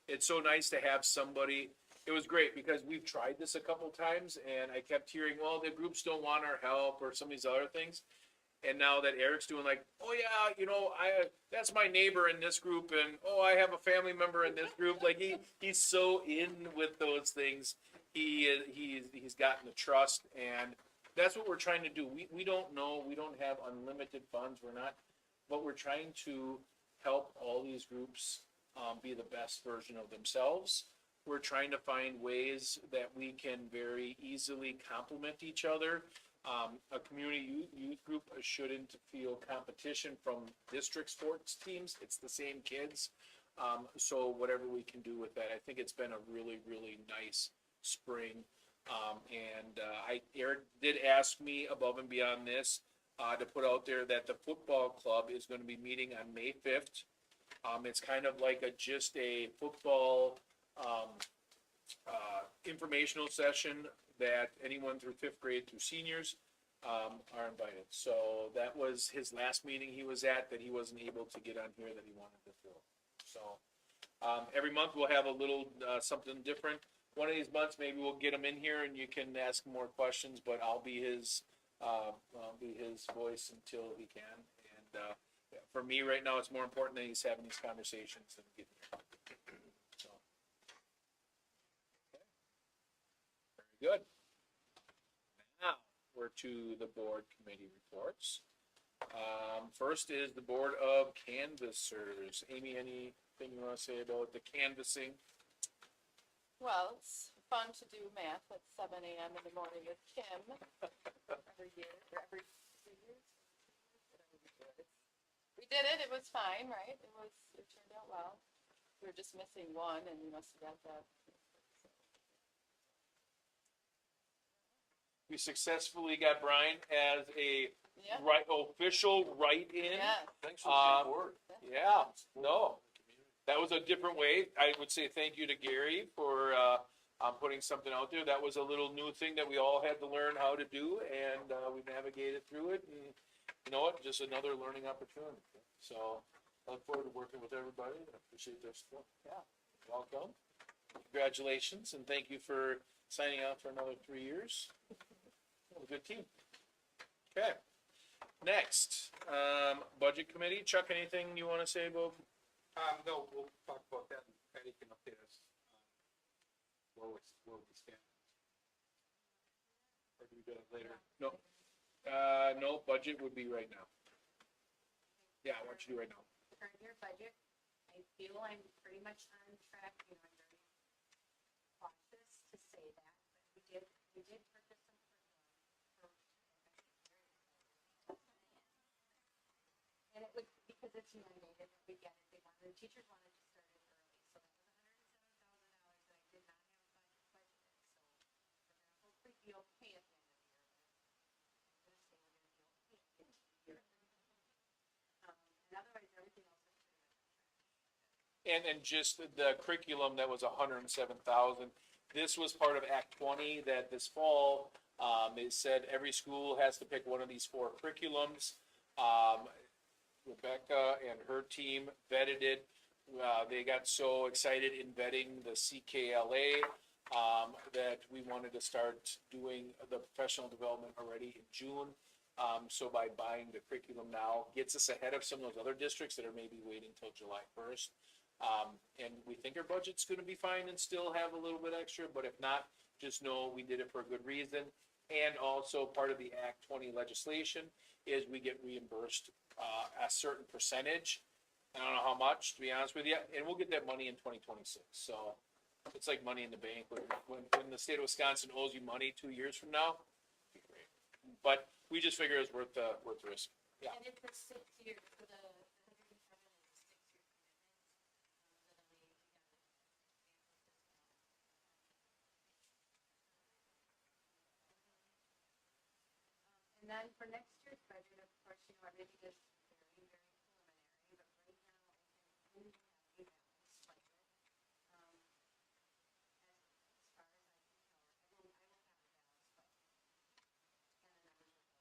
It's so nice to have somebody. It was great because we've tried this a couple times and I kept hearing, well, the groups don't want our help or some of these other things. And now that Eric's doing like, oh yeah, you know, that's my neighbor in this group, and oh, I have a family member in this group. Like he's so in with those things. He's gotten the trust, and that's what we're trying to do. We don't know, we don't have unlimited funds. But we're trying to help all these groups be the best version of themselves. We're trying to find ways that we can very easily complement each other. A community youth group shouldn't feel competition from district sports teams. It's the same kids. So whatever we can do with that, I think it's been a really, really nice spring. Eric did ask me above and beyond this to put out there that the football club is going to be meeting on May 5th. It's kind of like just a football informational session that anyone through 5th grade through seniors are invited. So that was his last meeting he was at that he wasn't able to get on here that he wanted to fill. So every month we'll have a little something different. One of these months maybe we'll get him in here and you can ask more questions, but I'll be his voice until he can. And for me right now, it's more important that he's having these conversations than getting here. So. Very good. Now we're to the board committee reports. First is the board of canvassers. Amy, anything you want to say about the canvassing? Well, it's fun to do math at 7 a.m. in the morning with Kim every year, or every 2 years. We did it. It was fine, right? It turned out well. We were just missing one, and we must have got that. We successfully got Brian as a Yeah, right, official write-in. yeah. Thanks for the support. Yeah, no, that was a different way. I would say thank you to Gary for, putting something out there. That was a little new thing that we all had to learn how to do, and, we navigated through it, and you know what, just another learning opportunity. So, I look forward to working with everybody, I appreciate their support. Yeah, welcome. Congratulations, and thank you for signing on for another 3 years. What a good team. Okay, next, budget committee. Chuck, anything you wanna say about? No, we'll talk about that, and Patty can update us on where we stand. Or do we do it later? No, no, budget would be right now. Yeah, what you do right now? Current year budget, I feel I'm pretty much on track, you know, I'm very cautious to say that, but we did purchase some curriculum and it was, because it's mandated that we get it, the teachers wanted to start it early, so that was $107,000 that I did not have budgeted, so we're gonna hopefully be okay at the end of the year. I'm gonna say we're gonna be okay at the end of the year. And otherwise, everything else is pretty much on track. And just the curriculum that was 107,000, this was part of Act 20 that this fall, it said every school has to pick one of these 4 curriculums. Rebecca and her team vetted it. They got so excited in vetting the CKLA, that we wanted to start doing the professional development already in June. So by buying the curriculum now, gets us ahead of some of those other districts that are maybe waiting till July 1st. And we think our budget's gonna be fine and still have a little bit extra, but if not, just know we did it for a good reason. And also, part of the Act 20 legislation is we get reimbursed, a certain percentage. I don't know how much, to be honest with you, and we'll get that money in 2026, so it's like money in the bank, when the state of Wisconsin owes you money 2 years from now, it'd be great. But we just figure it's worth the risk. Yeah. And it's a 6 year, for the 107 is a 6 year commitment. And then for next year's budget, of course, you know, everything is very, very preliminary, but right now, I think we have a balanced budget. As far as I can tell, I will have a balanced budget. And the numbers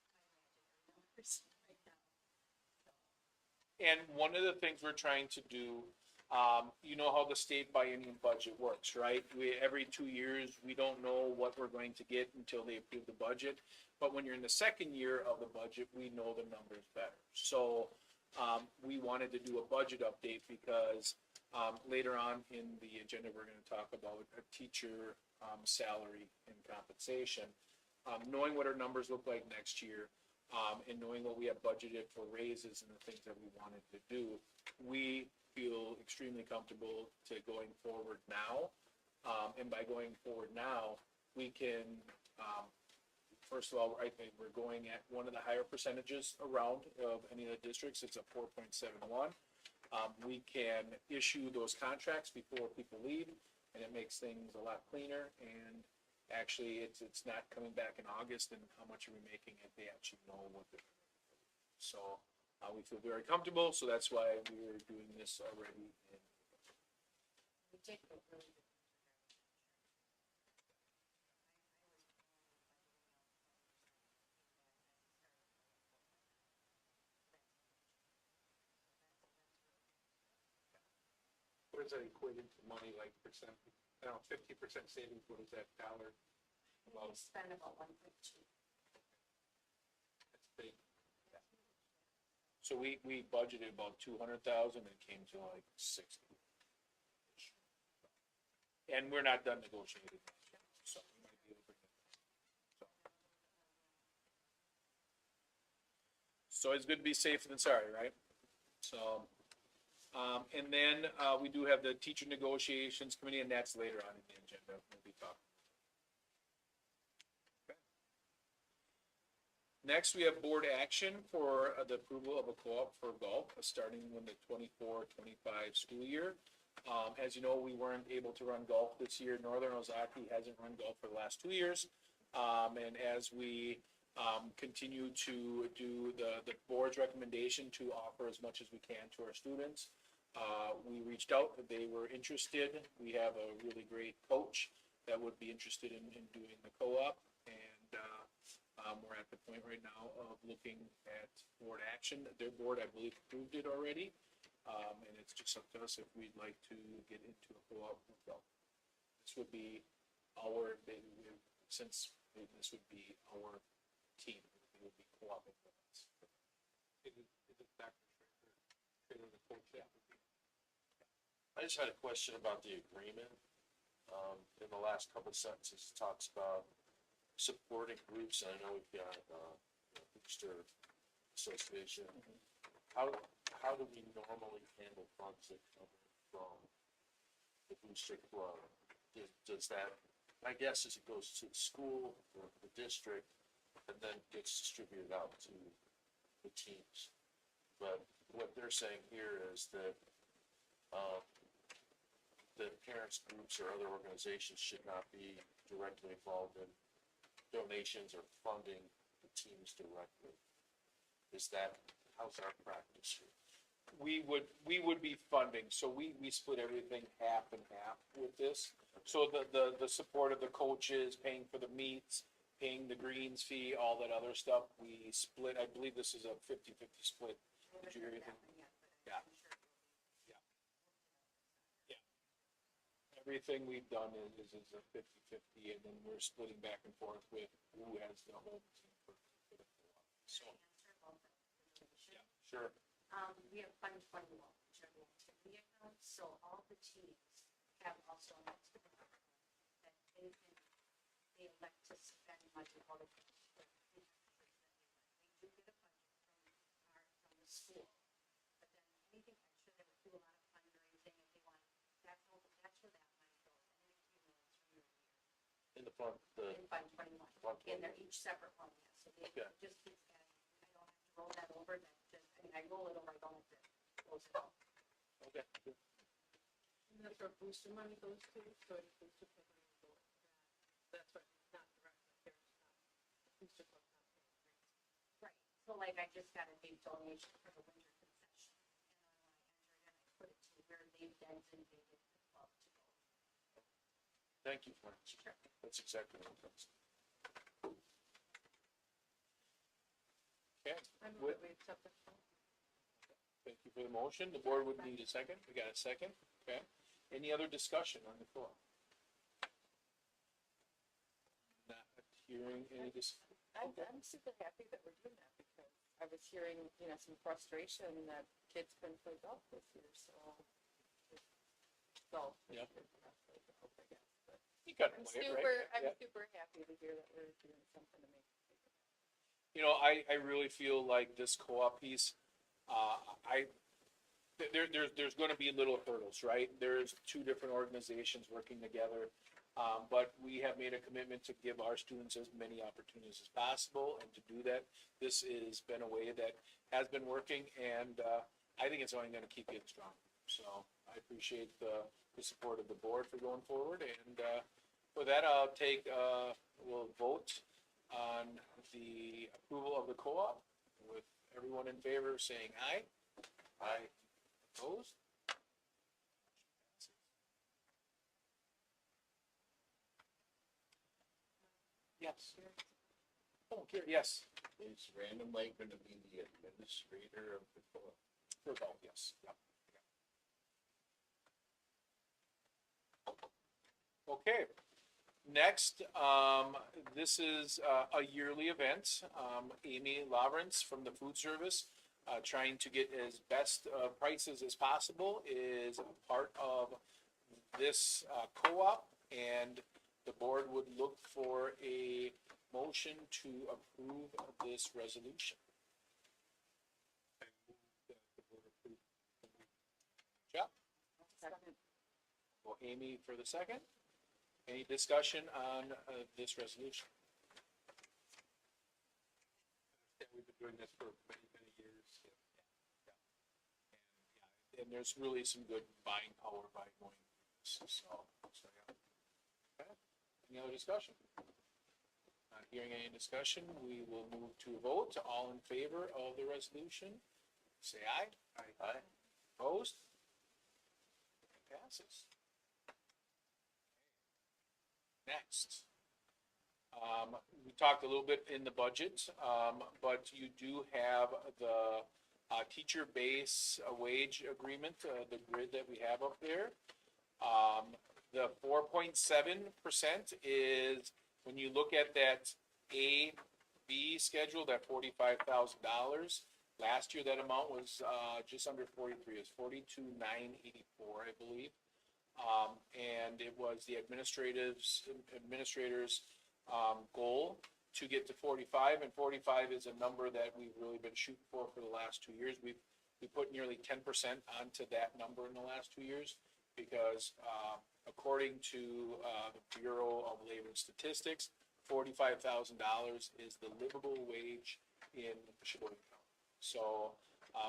will look good, just my imaginary numbers right now. And one of the things we're trying to do, you know how the state biennium budget works, right? Every 2 years, we don't know what we're going to get until they approve the budget. But when you're in the second year of the budget, we know the numbers better. So, we wanted to do a budget update because, later on in the agenda, we're gonna talk about a teacher, salary and compensation. Knowing what our numbers look like next year, and knowing what we have budgeted for raises and the things that we wanted to do, we feel extremely comfortable to going forward now. And by going forward now, we can, first of all, I think we're going at one of the higher percentages around of any of the districts. It's a 4.71. We can issue those contracts before people leave, and it makes things a lot cleaner. And actually, it's not coming back in August and how much are we making if they actually know what they're. So, we feel very comfortable, so that's why we're doing this already. We did go really good. What does that equate into money, like percent, I don't know, 50% savings, what is that dollar? We Well, spent about 1.2. that's big. So we budgeted about 200,000 and it came to like 60. And we're not done negotiating, so we might be able to bring it. So it's good to be safe than sorry, right? So, and then, we do have the teacher negotiations committee, and that's later on in the agenda, we'll be talking. Okay. Next, we have board action for the approval of a co-op for golf, starting in the 24-25 school year. As you know, we weren't able to run golf this year. Northern Ozaki hasn't run golf for the last 2 years. And as we continue to do the board's recommendation to offer as much as we can to our students. We reached out, they were interested. We have a really great coach that would be interested in doing the co-op. And, we're at the point right now of looking at board action. Their board, I believe, approved it already. And it's just up to us if we'd like to get into a co-op with them. This would be our, since this would be our team, it would be co-oping with us. Is it back to trailer the coach? Yeah. I just had a question about the agreement. In the last couple sentences, it talks about supporting groups, and I know we've got, Booster Association. How do we normally handle funds that come from the Booster Club? Does that, my guess is it goes to the school or the district and then gets distributed out to the teams. But what they're saying here is that, the parents groups or other organizations should not be directly involved in donations or funding the teams directly. Is that, how's our practice here? We would be funding, so we split everything half and half with this. So the support of the coaches, paying for the meets, paying the greens fee, all that other stuff, we split. I believe this is a 50-50 split. Did you hear anything? Yeah. Everything we've done is a 50-50, and then we're splitting back and forth with who has the home team for the co-op. So, yeah, sure. We have Fund 21, general activity accounts, so all the teams have also an activity account that they elect to spend money out of. They do get a budget from the school, but then anything extra, they would do a lot of fundraising if they want, that's where that money goes, and it accumulates from year to year. In the fund, In Fund 21, and they're each separate one, yeah, so they Okay. just keeps adding, I don't have to roll that over, that just, I mean, I roll it over, I don't have to close it out. Okay. And that's where booster money goes to, so it's booster club money will go with that. That's right, not direct, there's not, booster club not paying grants. Right, so like I just got a big donation for the winter concession, and then when I entered it, I put it to where they've designated the club to go. Thank you for that. That's exactly what it was. Okay. I move that we accept it. Thank you for the motion. The board would need a second. We got a second. Okay. Any other discussion on the floor? Not hearing any I'm super happy that we're doing that because I was hearing, some frustration that kids couldn't play golf this year, so. Yep. I guess, but You got to I'm play it, super, right? I'm Yeah. super happy to hear that we're doing something to make. I really feel like this co-op piece, there's going to be little hurdles, right? There's two different organizations working together, but we have made a commitment to give our students as many opportunities as possible, and to do that, this has been a way that has been working, and I think it's only going to keep getting stronger. So I appreciate the support of the board for going forward, and with that, we'll vote on the approval of the co-op, with everyone in favor saying aye. Aye. Opposed? Yes. Oh, okay, yes. Is Random Lake going to be the administrator of the co-op? For both, yes. Yep. Okay. Next, this is a yearly event. Amy Lawrence from the food service, trying to get as best prices as possible, is a part of this co-op, and the board would look for a motion to approve this resolution. Jeff? Second. Well, Amy for the second. Any discussion on this resolution? Yeah, we've been doing this for many, many years. And there's really some good buying power by going this, so yeah. Okay. Any other discussion? Not hearing any discussion, we will move to a vote. All in favor of the resolution, say aye. Aye. Opposed? Passes. Next. We talked a little bit in the budget, but you do have the teacher base wage agreement, the grid that we have up there. The 4.7% is, when you look at that A, B schedule, that $45,000. Last year, that amount was just under 43, it was 42,984, I believe. And it was the administrators' goal to get to 45, and 45 is a number that we've really been shooting for the last 2 years. We put nearly 10% onto that number in the last 2 years, because according to the Bureau of Labor and Statistics, $45,000 is the livable wage in Sheboygan County. So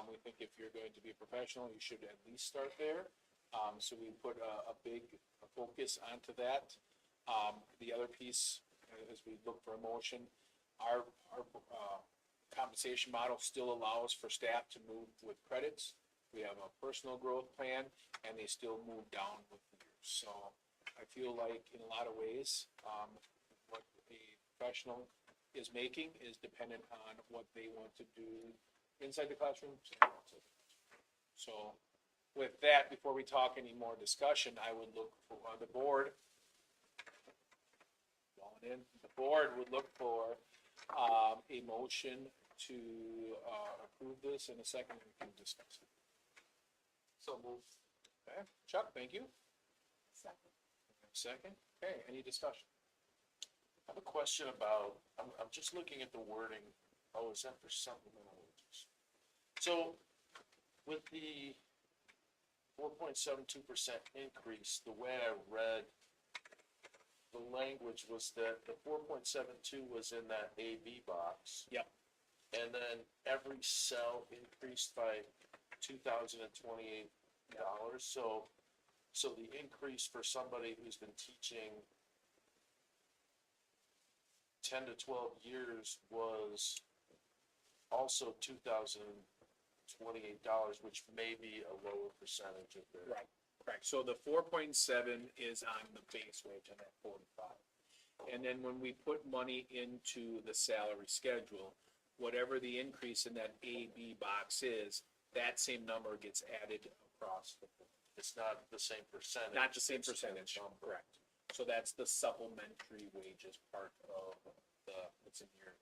we think if you're going to be a professional, you should at least start there. So we put a big focus onto that. The other piece, as we look for a motion, our compensation model still allows for staff to move with credits. We have a personal growth plan, and they still move down with the years. So I feel like in a lot of ways, what a professional is making is dependent on what they want to do inside the classroom. So with that, before we talk any more discussion, I would look for the board. The board would look for a motion to approve this, and a second we can discuss it. So moved. Okay, Chuck, thank you. Second. Second, okay, any discussion? I have a question about, I'm just looking at the wording. Oh, is that for supplemental wages? So with the 4.72% increase, the way I read the language was that the 4.72 was in that AB box. Yep. And then every cell increased by $2,028. So the increase for somebody who's been teaching 10 to 12 years was also $2,028, which may be a lower percentage of their. Right, correct. So the 4.7 is on the base wage on that 45. And then when we put money into the salary schedule, whatever the increase in that AB box is, that same number gets added across the board. It's not the same percentage. Not the same it's percentage, number. correct. So that's the supplementary wages part of what's in here.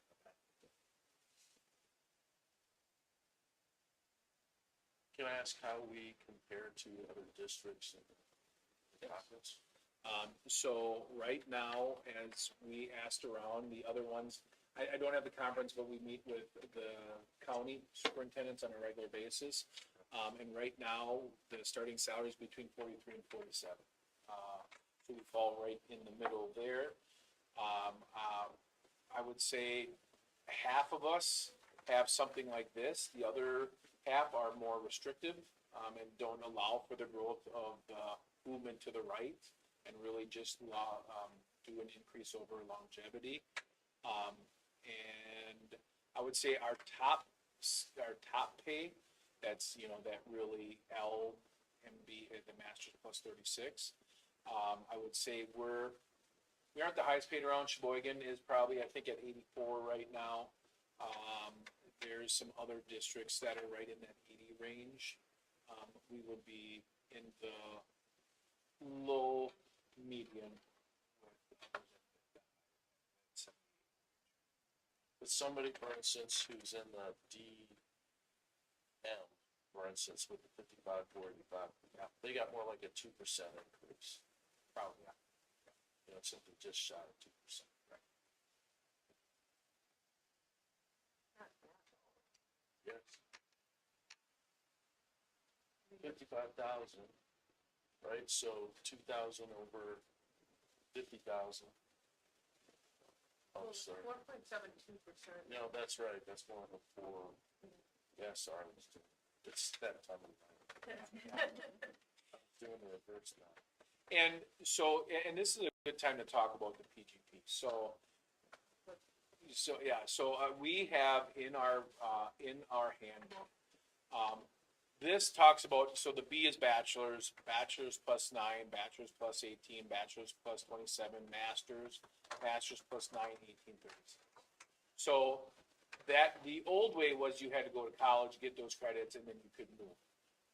Can I ask how we compare to other districts in the conference? So right now, as we asked around the other ones, I don't have the conference, but we meet with the county superintendents on a regular basis. And right now, the starting salary is between 43 and 47. So we fall right in the middle there. I would say half of us have something like this. The other half are more restrictive, and don't allow for the growth of the movement to the right, and really just do an increase over longevity. And I would say our top pay, that's, that really LMB, the Masters plus 36. I would say we aren't the highest paid around. Sheboygan is probably, I think, at 84 right now. There's some other districts that are right in that 80 range. We would be in the low medium. With somebody, for instance, who's in the DM, for instance, with the 55, 45, they got more like a 2% increase. Probably, yeah. Something just shy of 2%. Right. Yes. 55,000, right? So 2,000 over 50,000. Oh, sorry. 4.72%. No, that's right. That's more of a 4. Yeah, sorry. It's that time of night. Doing the reverse now. And so, and this is a good time to talk about the PGP. So we have in our handbook, this talks about, so the B is bachelor's, bachelor's plus 9, bachelor's plus 18, bachelor's plus 27, master's plus 9, 18, 36. So that, the old way was you had to go to college, get those credits, and then you could move.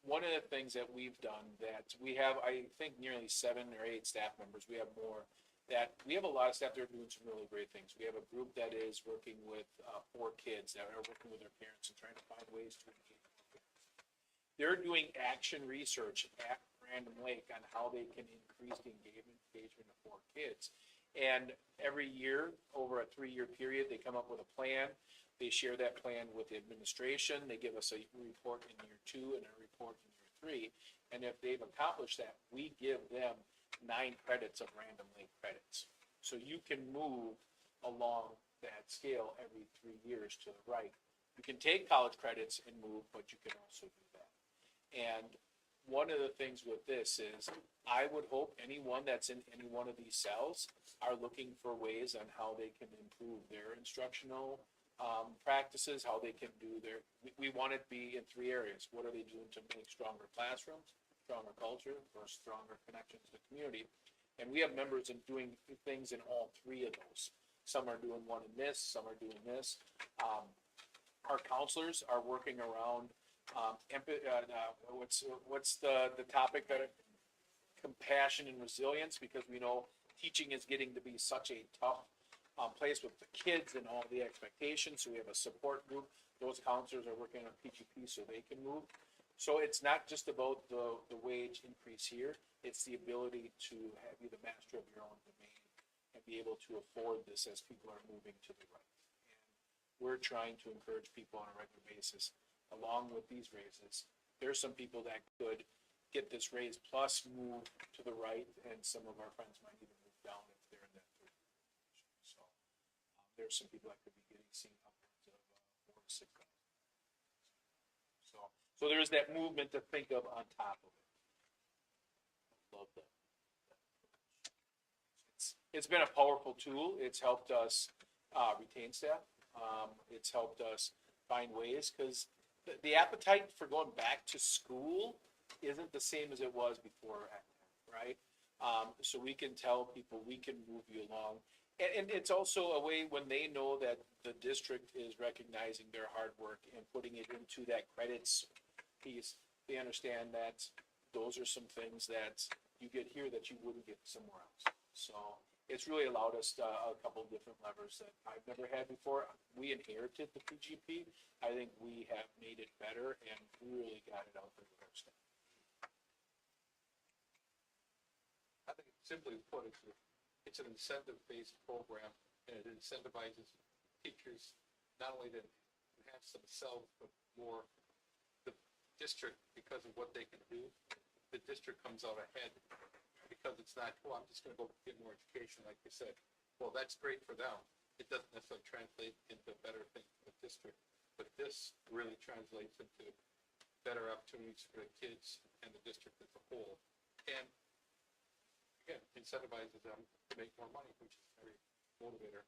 One of the things that we've done, that we have, I think, nearly 7 or 8 staff members, we have more, that we have a lot of staff that are doing some really great things. We have a group that is working with 4 kids that are working with their parents and trying to find ways to engage with them. They're doing action research at Random Lake on how they can increase the engagement of 4 kids. And every year, over a 3-year period, they come up with a plan. They share that plan with the administration. They give us a report in year 2 and a report in year 3. And if they've accomplished that, we give them 9 credits of Random Lake credits. So you can move along that scale every 3 years to the right. You can take college credits and move, but you can also do that. And one of the things with this is, I would hope anyone that's in any one of these cells are looking for ways on how they can improve their instructional practices, how they can do their, we want it to be in 3 areas. What are they doing to make stronger classrooms, stronger culture, or stronger connections to the community? And we have members in doing things in all 3 of those. Some are doing one in this, some are doing this. Our counselors are working around what's the topic that, compassion and resilience, because we know teaching is getting to be such a tough place with the kids and all the expectations. So we have a support group. Those counselors are working on PGP so they can move. So it's not just about the wage increase here. It's the ability to have you the master of your own domain and be able to afford this as people are moving to the right. And we're trying to encourage people on a regular basis. Along with these raises, there's some people that could get this raise plus move to the right, and some of our friends might even move down if they're in that 3rd position. So there's some people that could be seeing upwards of 4 to 6. So there's that movement to think of on top of it. Love that. It's been a powerful tool. It's helped us retain staff. It's helped us find ways, because the appetite for going back to school isn't the same as it was before, right? So we can tell people, we can move you along. And it's also a way when they know that the district is recognizing their hard work and putting it into that credits piece, they understand that those are some things that you get here that you wouldn't get somewhere else. So it's really allowed us a couple of different levers that I've never had before. We inherited the PGP. I think we have made it better and really got it out there with our staff. I think simply put, it's an incentive-based program, and it incentivizes teachers not only to enhance themselves, but more the district, because of what they can do. The district comes out ahead because it's not, well, I'm just gonna go get more education, like you said. Well, that's great for them. It doesn't necessarily translate into better things for the district, but this really translates into better opportunities for the kids and the district as a whole. And again, incentivizes them to make more money, which is very motivator.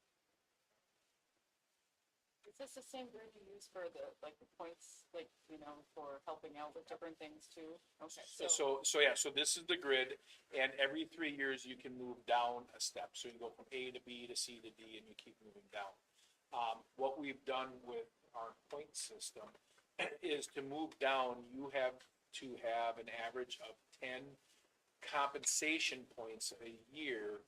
Is this the same grid you use for the, like, the points, like, you know, for helping out with different things too? Okay, So this is the grid, and every 3 years you can move down a step. So you go from A to B to C to D, and you keep moving down. What we've done with our point system is to move down, you have to have an average of 10 compensation points a year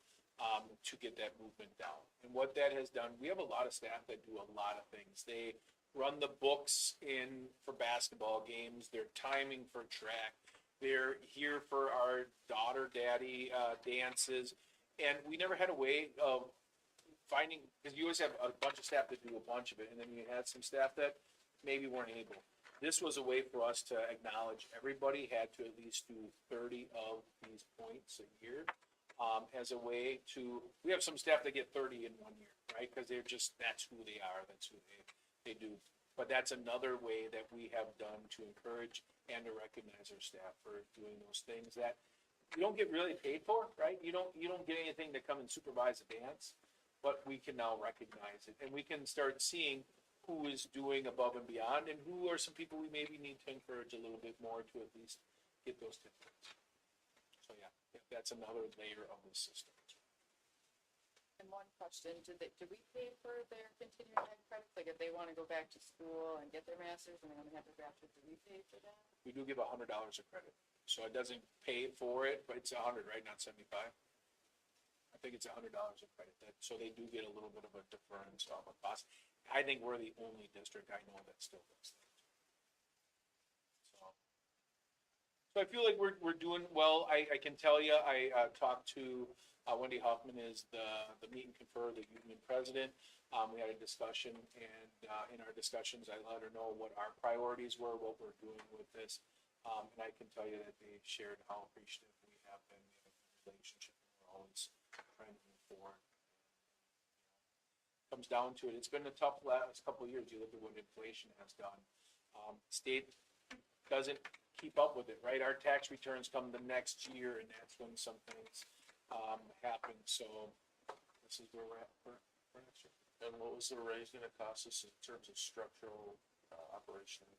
to get that movement down. And what that has done, we have a lot of staff that do a lot of things. They run the books in for basketball games, they're timing for track, they're here for our daughter daddy dances, and we never had a way of finding, because you always have a bunch of staff that do a bunch of it, and then you had some staff that maybe weren't able. This was a way for us to acknowledge everybody had to at least do 30 of these points a year. As a way to, we have some staff that get 30 in 1 year, right? Because they're just, that's who they are, that's who they do. But that's another way that we have done to encourage and to recognize our staff for doing those things that you don't get really paid for, right? You don't get anything to come and supervise a dance. but we can now recognize it, and we can start seeing who is doing above and beyond, and who are some people we maybe need to encourage a little bit more to at least get those tidbits. So yeah, that's another layer of the system. And one question, do we pay for their continuing ed credits? Like if they want to go back to school and get their masters and they want to have their bachelor's, do we pay for that? We do give $100 a credit, so it doesn't pay for it, but it's 100, right, not 75? I think it's $100 a credit, so they do get a little bit of a deferred installment cost. I think we're the only district I know that still does that. So I feel like we're doing well. I can tell you, I talked to Wendy Hoffman, is the meet and confer, the union president. We had a discussion, and in our discussions, I let her know what our priorities were, what we're doing with this. And I can tell you that they shared how appreciative we have been in a relationship. We're always trying to move forward. Comes down to it. It's been a tough last couple of years. You look at what inflation has done. State doesn't keep up with it, right? Our tax returns come the next year, and that's when some things happen. So this is where we're at for next year. And what was the raise gonna cost us in terms of structural, operational?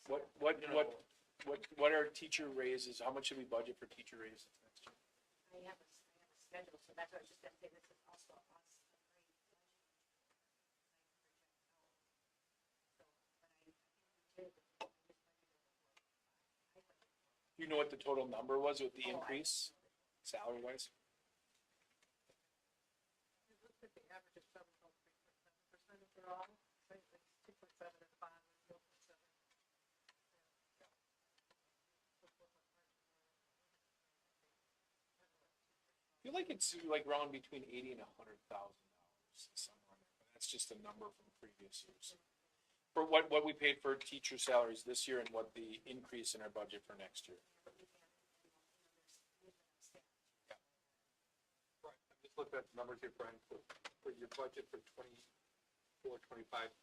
What are teacher raises? How much should we budget for teacher raises next year? I have a schedule, so that's what I was just gonna say, this is also us. You know what the total number was with the increase, salary wise? It looks like the average is 7.3% overall, so it's 2.7 and 5 and 4.7. I feel like it's like around between $80,000 and $100,000 somewhere. That's just a number from previous years. For what we paid for teacher salaries this year and what the increase in our budget for next year. Right, I'm just looking at the numbers here, Brian, for your budget for 24, 25.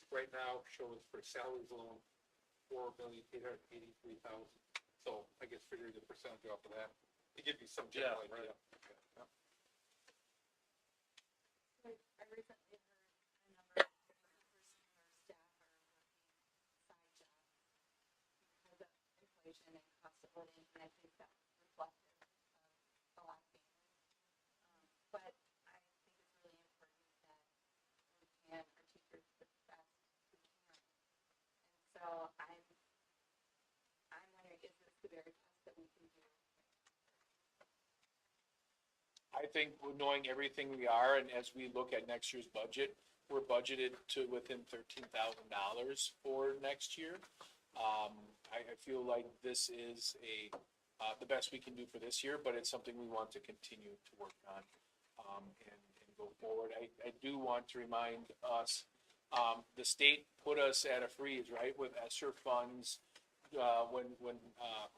Right now shows for salaries alone, $4,883,000. So I guess figure the percentage off of that, to give you some general Yeah, idea. right. I recently heard a number of staff are working side jobs because of inflation and cost of living, and I think that's reflective of a lot of families. But I think it's really important that we can, our teachers, the best we can. And so I'm wondering, is this the very best that we can do? I think knowing everything we are, and as we look at next year's budget, we're budgeted to within $13,000 for next year. I feel like this is the best we can do for this year, but it's something we want to continue to work on, and go forward. I do want to remind us, the state put us at a freeze, right, with ESSER funds. When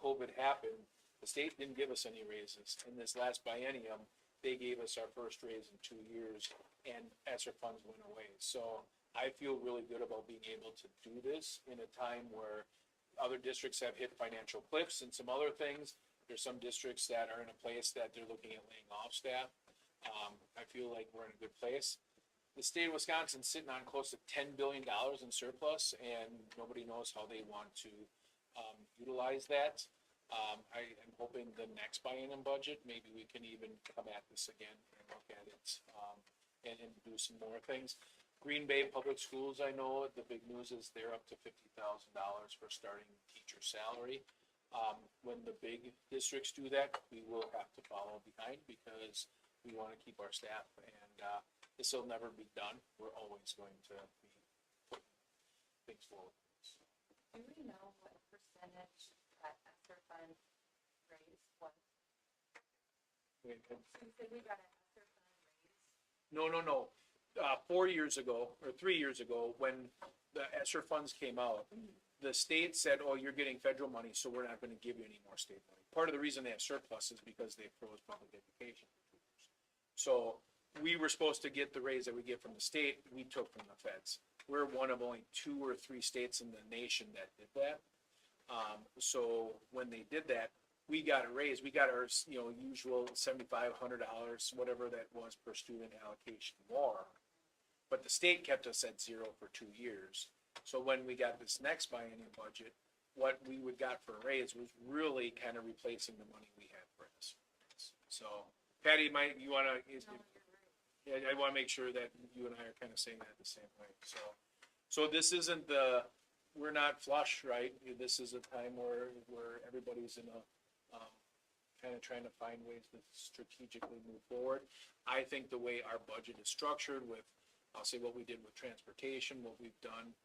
COVID happened, the state didn't give us any raises. In this last biennium, they gave us our first raise in 2 years, and ESSER funds went away. So I feel really good about being able to do this in a time where other districts have hit financial cliffs and some other things. There's some districts that are in a place that they're looking at laying off staff. I feel like we're in a good place. The state of Wisconsin's sitting on close to $10 billion in surplus, and nobody knows how they want to utilize that. I'm hoping the next biennium budget, maybe we can even come at this again and look at it, and do some more things. Green Bay Public Schools, I know the big news is they're up to $50,000 for starting teacher salary. When the big districts do that, we will have to follow behind because we want to keep our staff, and this will never be done. We're always going to be putting things forward. Do we know what percentage that ESSER fund raise was? So you said we got an ESSER fund raise? No. 4 years ago, or 3 years ago, when the ESSER funds came out, the state said, oh, you're getting federal money, so we're not gonna give you any more state money. Part of the reason they have surplus is because they froze public education for 2 years. So we were supposed to get the raise that we get from the state, we took from the feds. We're one of only 2 or 3 states in the nation that did that. So when they did that, we got a raise, we got our, usual $7,500, whatever that was per student allocation more. But the state kept us at 0 for 2 years. So when we got this next biennial budget, what we would got for a raise was really kind of replacing the money we had for this. So Patty, you wanna, yeah, I wanna make sure that you and I are kind of saying that the same way, so this isn't we're not flush, right? This is a time where everybody's in a, kind of trying to find ways to strategically move forward. I think the way our budget is structured with, I'll say what we did with transportation, what we've done,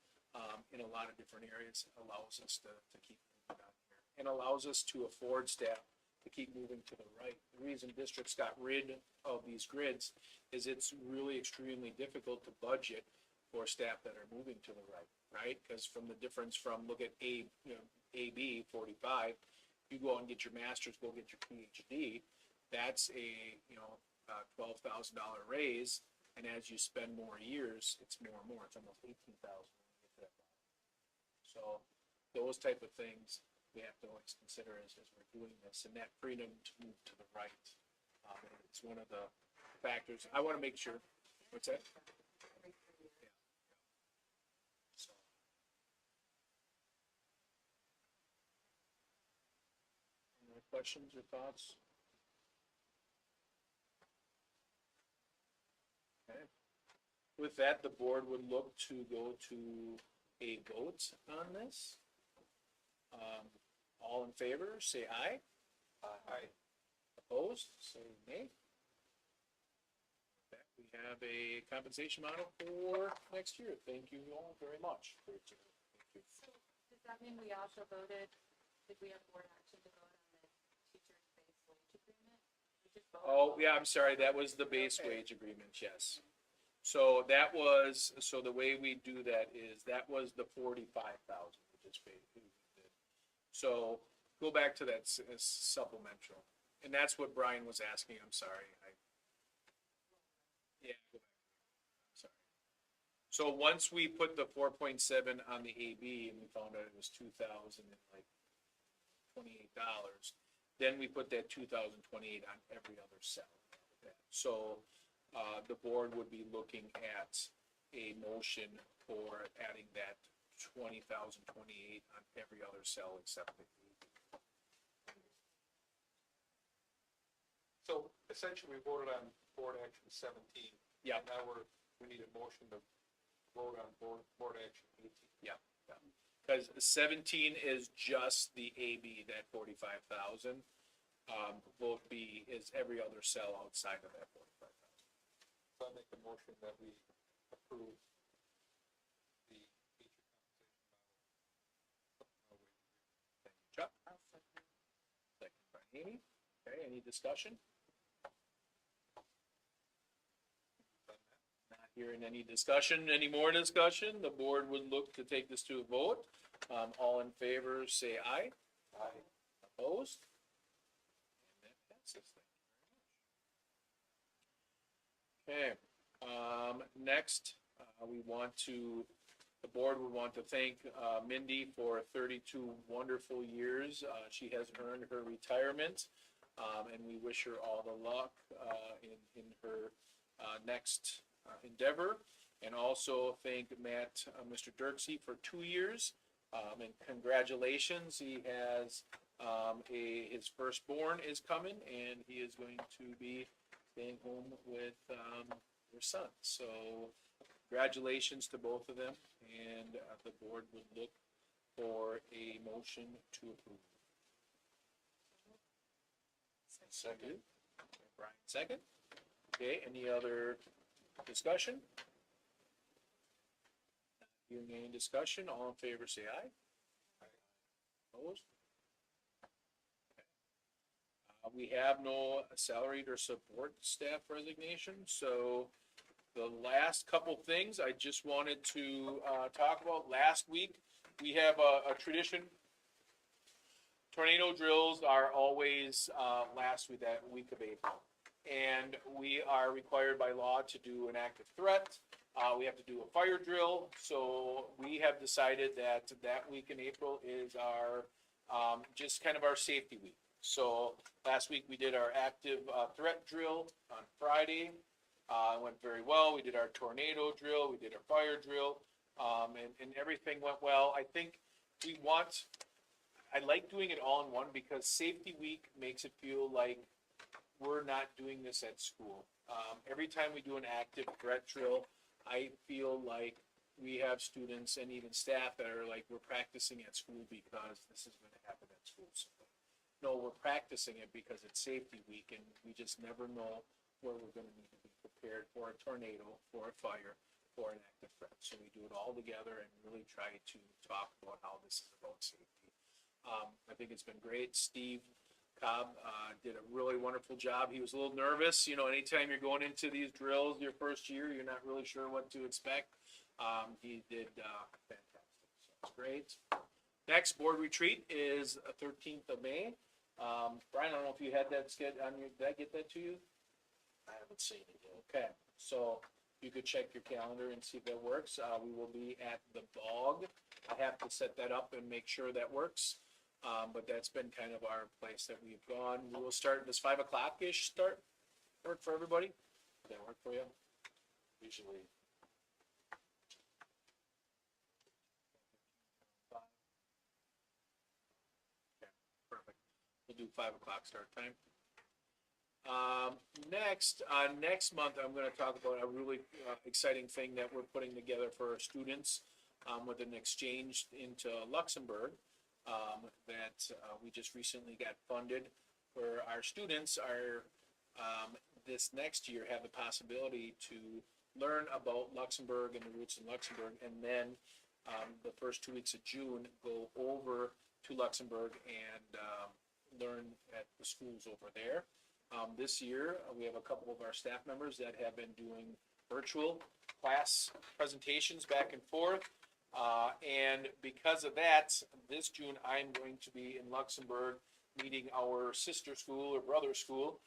in a lot of different areas allows us to keep moving on here. And allows us to afford staff to keep moving to the right. The reason districts got rid of these grids is it's really extremely difficult to budget for staff that are moving to the right? Because from the difference from, look at AB 45, you go out and get your master's, go get your PhD, that's a, $12,000 raise. And as you spend more years, it's more and more, it's almost 18,000. So those type of things we have to always consider as we're doing this, and that freedom to move to the right. It's one of the factors. I want to make sure. What's that? Yeah. So. Any questions or thoughts? Okay. With that, the board would look to go to a vote on this. All in favor, say aye. Aye. Opposed, say nay. That we have a compensation model for next year. Thank you all very much. Thank you. So does that mean we also voted, did we have board action to vote on the teacher's base wage agreement? We just voted Oh, on yeah, I'm sorry, that was the base wage agreement, yes. So so the way we do that is, that was the 45,000, we just paid. So, go back to that supplemental, and that's what Brian was asking, I'm sorry. Yeah, go back. Sorry. So once we put the 4.7 on the AB, and we found out it was $2,028, then we put that 2,028 on every other cell. So, the board would be looking at a motion for adding that 20,028 on every other cell except the AB. So essentially, we voted on board action 17. Yeah. And now we need a motion to vote on board action 18. Yeah, yeah. Because 17 is just the AB, that 45,000. Vote B is every other cell outside of that 45,000. So I make a motion that we approve the teacher compensation model. Thank you, Chuck. I'll second. Second by Amy. Okay, any discussion? Not hearing any discussion, any more discussion, the board would look to take this to a vote. All in favor, say aye. Aye. Opposed? And that passes. Thank you very much. Okay, next, the board would want to thank, Mindy for 32 wonderful years. She has earned her retirement, and we wish her all the luck, in her, next, endeavor. And also thank Matt, Mr. Dirksey for 2 years, and congratulations, he has, his firstborn is coming, and he is going to be staying home with, their son. So congratulations to both of them, and the board would look for a motion to approve. Second. Brian, second. Okay, any other discussion? Not hearing any discussion, all in favor say aye. Opposed? We have no salaried or support staff resignation, so the last couple things I just wanted to talk about. Last week, we have a tradition. Tornado drills are always last week, that week of April. And we are required by law to do an active threat. We have to do a fire drill, so we have decided that week in April is our, just kind of our safety week. So last week we did our active threat drill on Friday. It went very well. We did our tornado drill, we did our fire drill, and everything went well. I think I like doing it all in one because Safety Week makes it feel like we're not doing this at school. Every time we do an active threat drill, I feel like we have students and even staff that are like, we're practicing at school because this is gonna happen at school. So, no, we're practicing it because it's Safety Week and we just never know where we're gonna need to be prepared for a tornado, for a fire, for an active threat. So we do it all together and really try to talk about how this is about safety. I think it's been great. Steve Cobb did a really wonderful job. He was a little nervous. You know, anytime you're going into these drills your first year, you're not really sure what to expect. He did fantastic. So it's great. Next board retreat is 13th of May. Brian, I don't know if you had that scheduled on your, did I get that to you? I haven't seen it yet. Okay, so you could check your calendar and see if that works. We will be at the Bog. I have to set that up and make sure that works. But that's been kind of our place that we've gone. We will start, does 5 o'clock-ish start? Work for everybody? Does that work for you? Usually, Perfect. We'll do 5 o'clock start time. Next month, I'm gonna talk about a really exciting thing that we're putting together for our students, with an exchange into Luxembourg, that, we just recently got funded, where our students are, this next year have the possibility to learn about Luxembourg and the roots in Luxembourg, and then, the first 2 weeks of June, go over to Luxembourg and, learn at the schools over there. This year, we have a couple of our staff members that have been doing virtual class presentations back and forth. And because of that, this June, I'm going to be in Luxembourg meeting our sister school or brother school.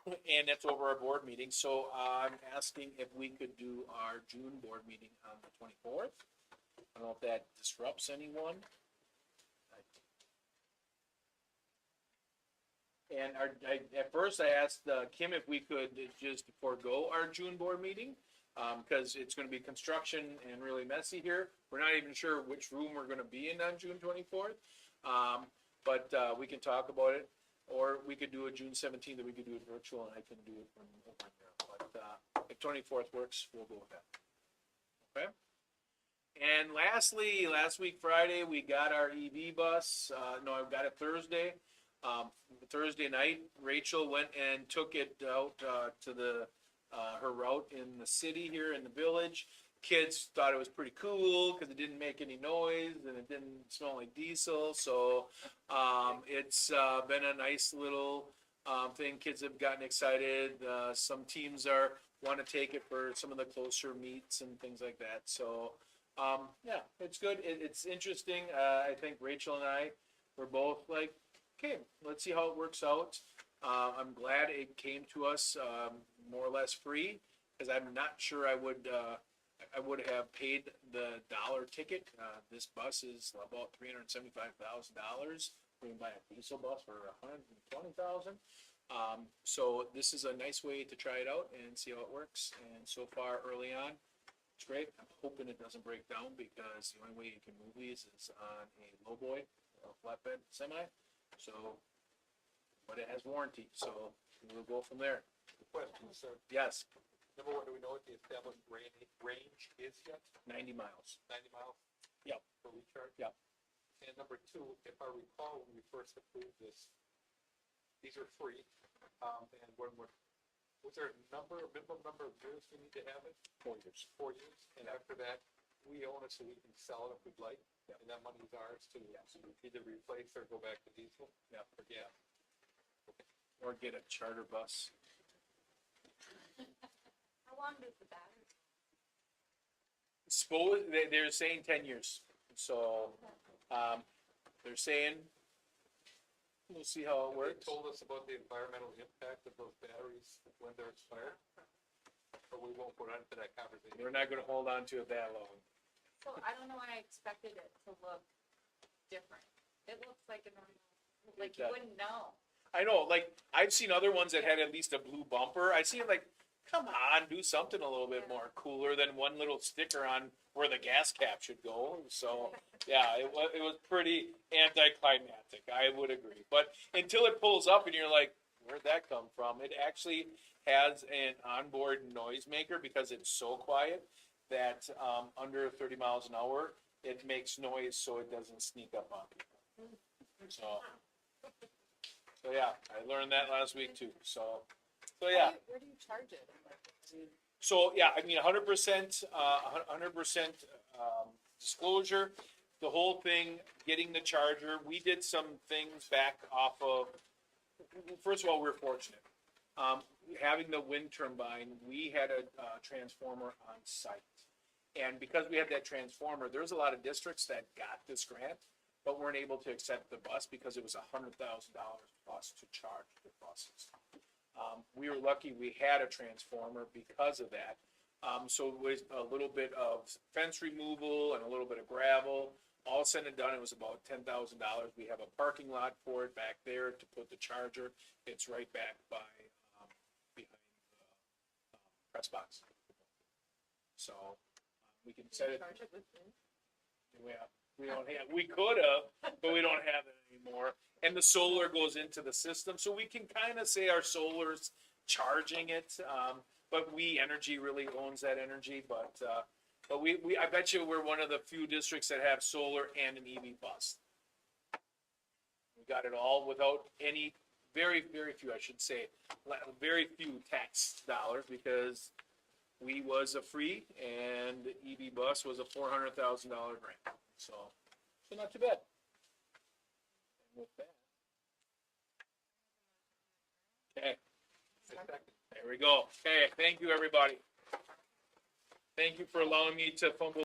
And that's over our board meeting. So I'm asking if we could do our June board meeting on the 24th. I don't know if that disrupts anyone. And at first I asked Kim if we could just forego our June board meeting, because it's gonna be construction and really messy here. We're not even sure which room we're gonna be in on June 24th. But we can talk about it, or we could do it June 17th, or we could do it virtual, and I can do it from over there. But if 24th works, we'll go with that. Okay? And lastly, last week Friday, we got our EV bus. No, I got it Thursday. Thursday night, Rachel went and took it out to the her route in the city here in the village. Kids thought it was pretty cool because it didn't make any noise and it didn't smell like diesel. So it's been a nice little thing. Kids have gotten excited. Some teams want to take it for some of the closer meets and things like that. So yeah, it's good. It's interesting. I think Rachel and I were both like, okay, let's see how it works out. I'm glad it came to us more or less free, because I'm not sure I would have paid the dollar ticket. This bus is about $375,000. We can buy a diesel bus for $120,000. So this is a nice way to try it out and see how it works. And so far, early on, it's great. I'm hoping it doesn't break down, because the only way you can move these is on a lowboy, a flatbed semi. So, but it has warranty, so we'll go from there. Question, sir. Yes, Number one, do we know what the established range is yet? 90 miles. 90 miles? Yep. For recharge? Yep. And number two, if I recall, when we first approved this, these are free. And was there a minimum number of years we need to have it? 4 years. 4 years. And after that, we own it so we can sell it if we'd like. Yep. And that money's ours to either replace or go back to diesel. Yep. Or gas. Or get a charter bus. How long does the battery? They're saying 10 years. So, they're saying, we'll see how it They works. told us about the environmental impact of those batteries when they're expired. But we won't go into that conversation. We're not gonna hold on to it that long. So I don't know why I expected it to look different. It looks like a normal Like you wouldn't know. I know, like, I've seen other ones that had at least a blue bumper. I see it like, come on, do something a little bit more cooler than one little sticker on where the gas cap should go. So, yeah, it was pretty anticlimactic. I would agree. But until it pulls up and you're like, where'd that come from? It actually has an onboard noisemaker because it's so quiet that under 30 miles an hour, it makes noise so it doesn't sneak up on people. So yeah, I learned that last week too. So yeah. Where do you charge it? So yeah, I mean, 100%, 100% disclosure. The whole thing, getting the charger. We did some things back off of. First of all, we're fortunate. Having the wind turbine, we had a transformer on site, and because we had that transformer, there's a lot of districts that got this grant, but weren't able to accept the bus because it was $100,000 plus to charge the buses. We were lucky we had a transformer because of that. So it was a little bit of fence removal and a little bit of gravel. All said and done, it was about $10,000. We have a parking lot for it back there to put the charger. It's right back by, behind the press box. So we can set it. Charge it with wind? We don't have, we could have, but we don't have it anymore. And the solar goes into the system, so we can kind of say our solar's charging it. But We Energy really owns that energy, but I bet you we're one of the few districts that have solar and an EV bus. We got it all without any, very, very few, I should say, very few tax dollars because we was a free and the EV bus was a $400,000 grant. So not too bad. And with that. Okay. There we go. Okay, thank you, everybody. Thank you for allowing me to fumble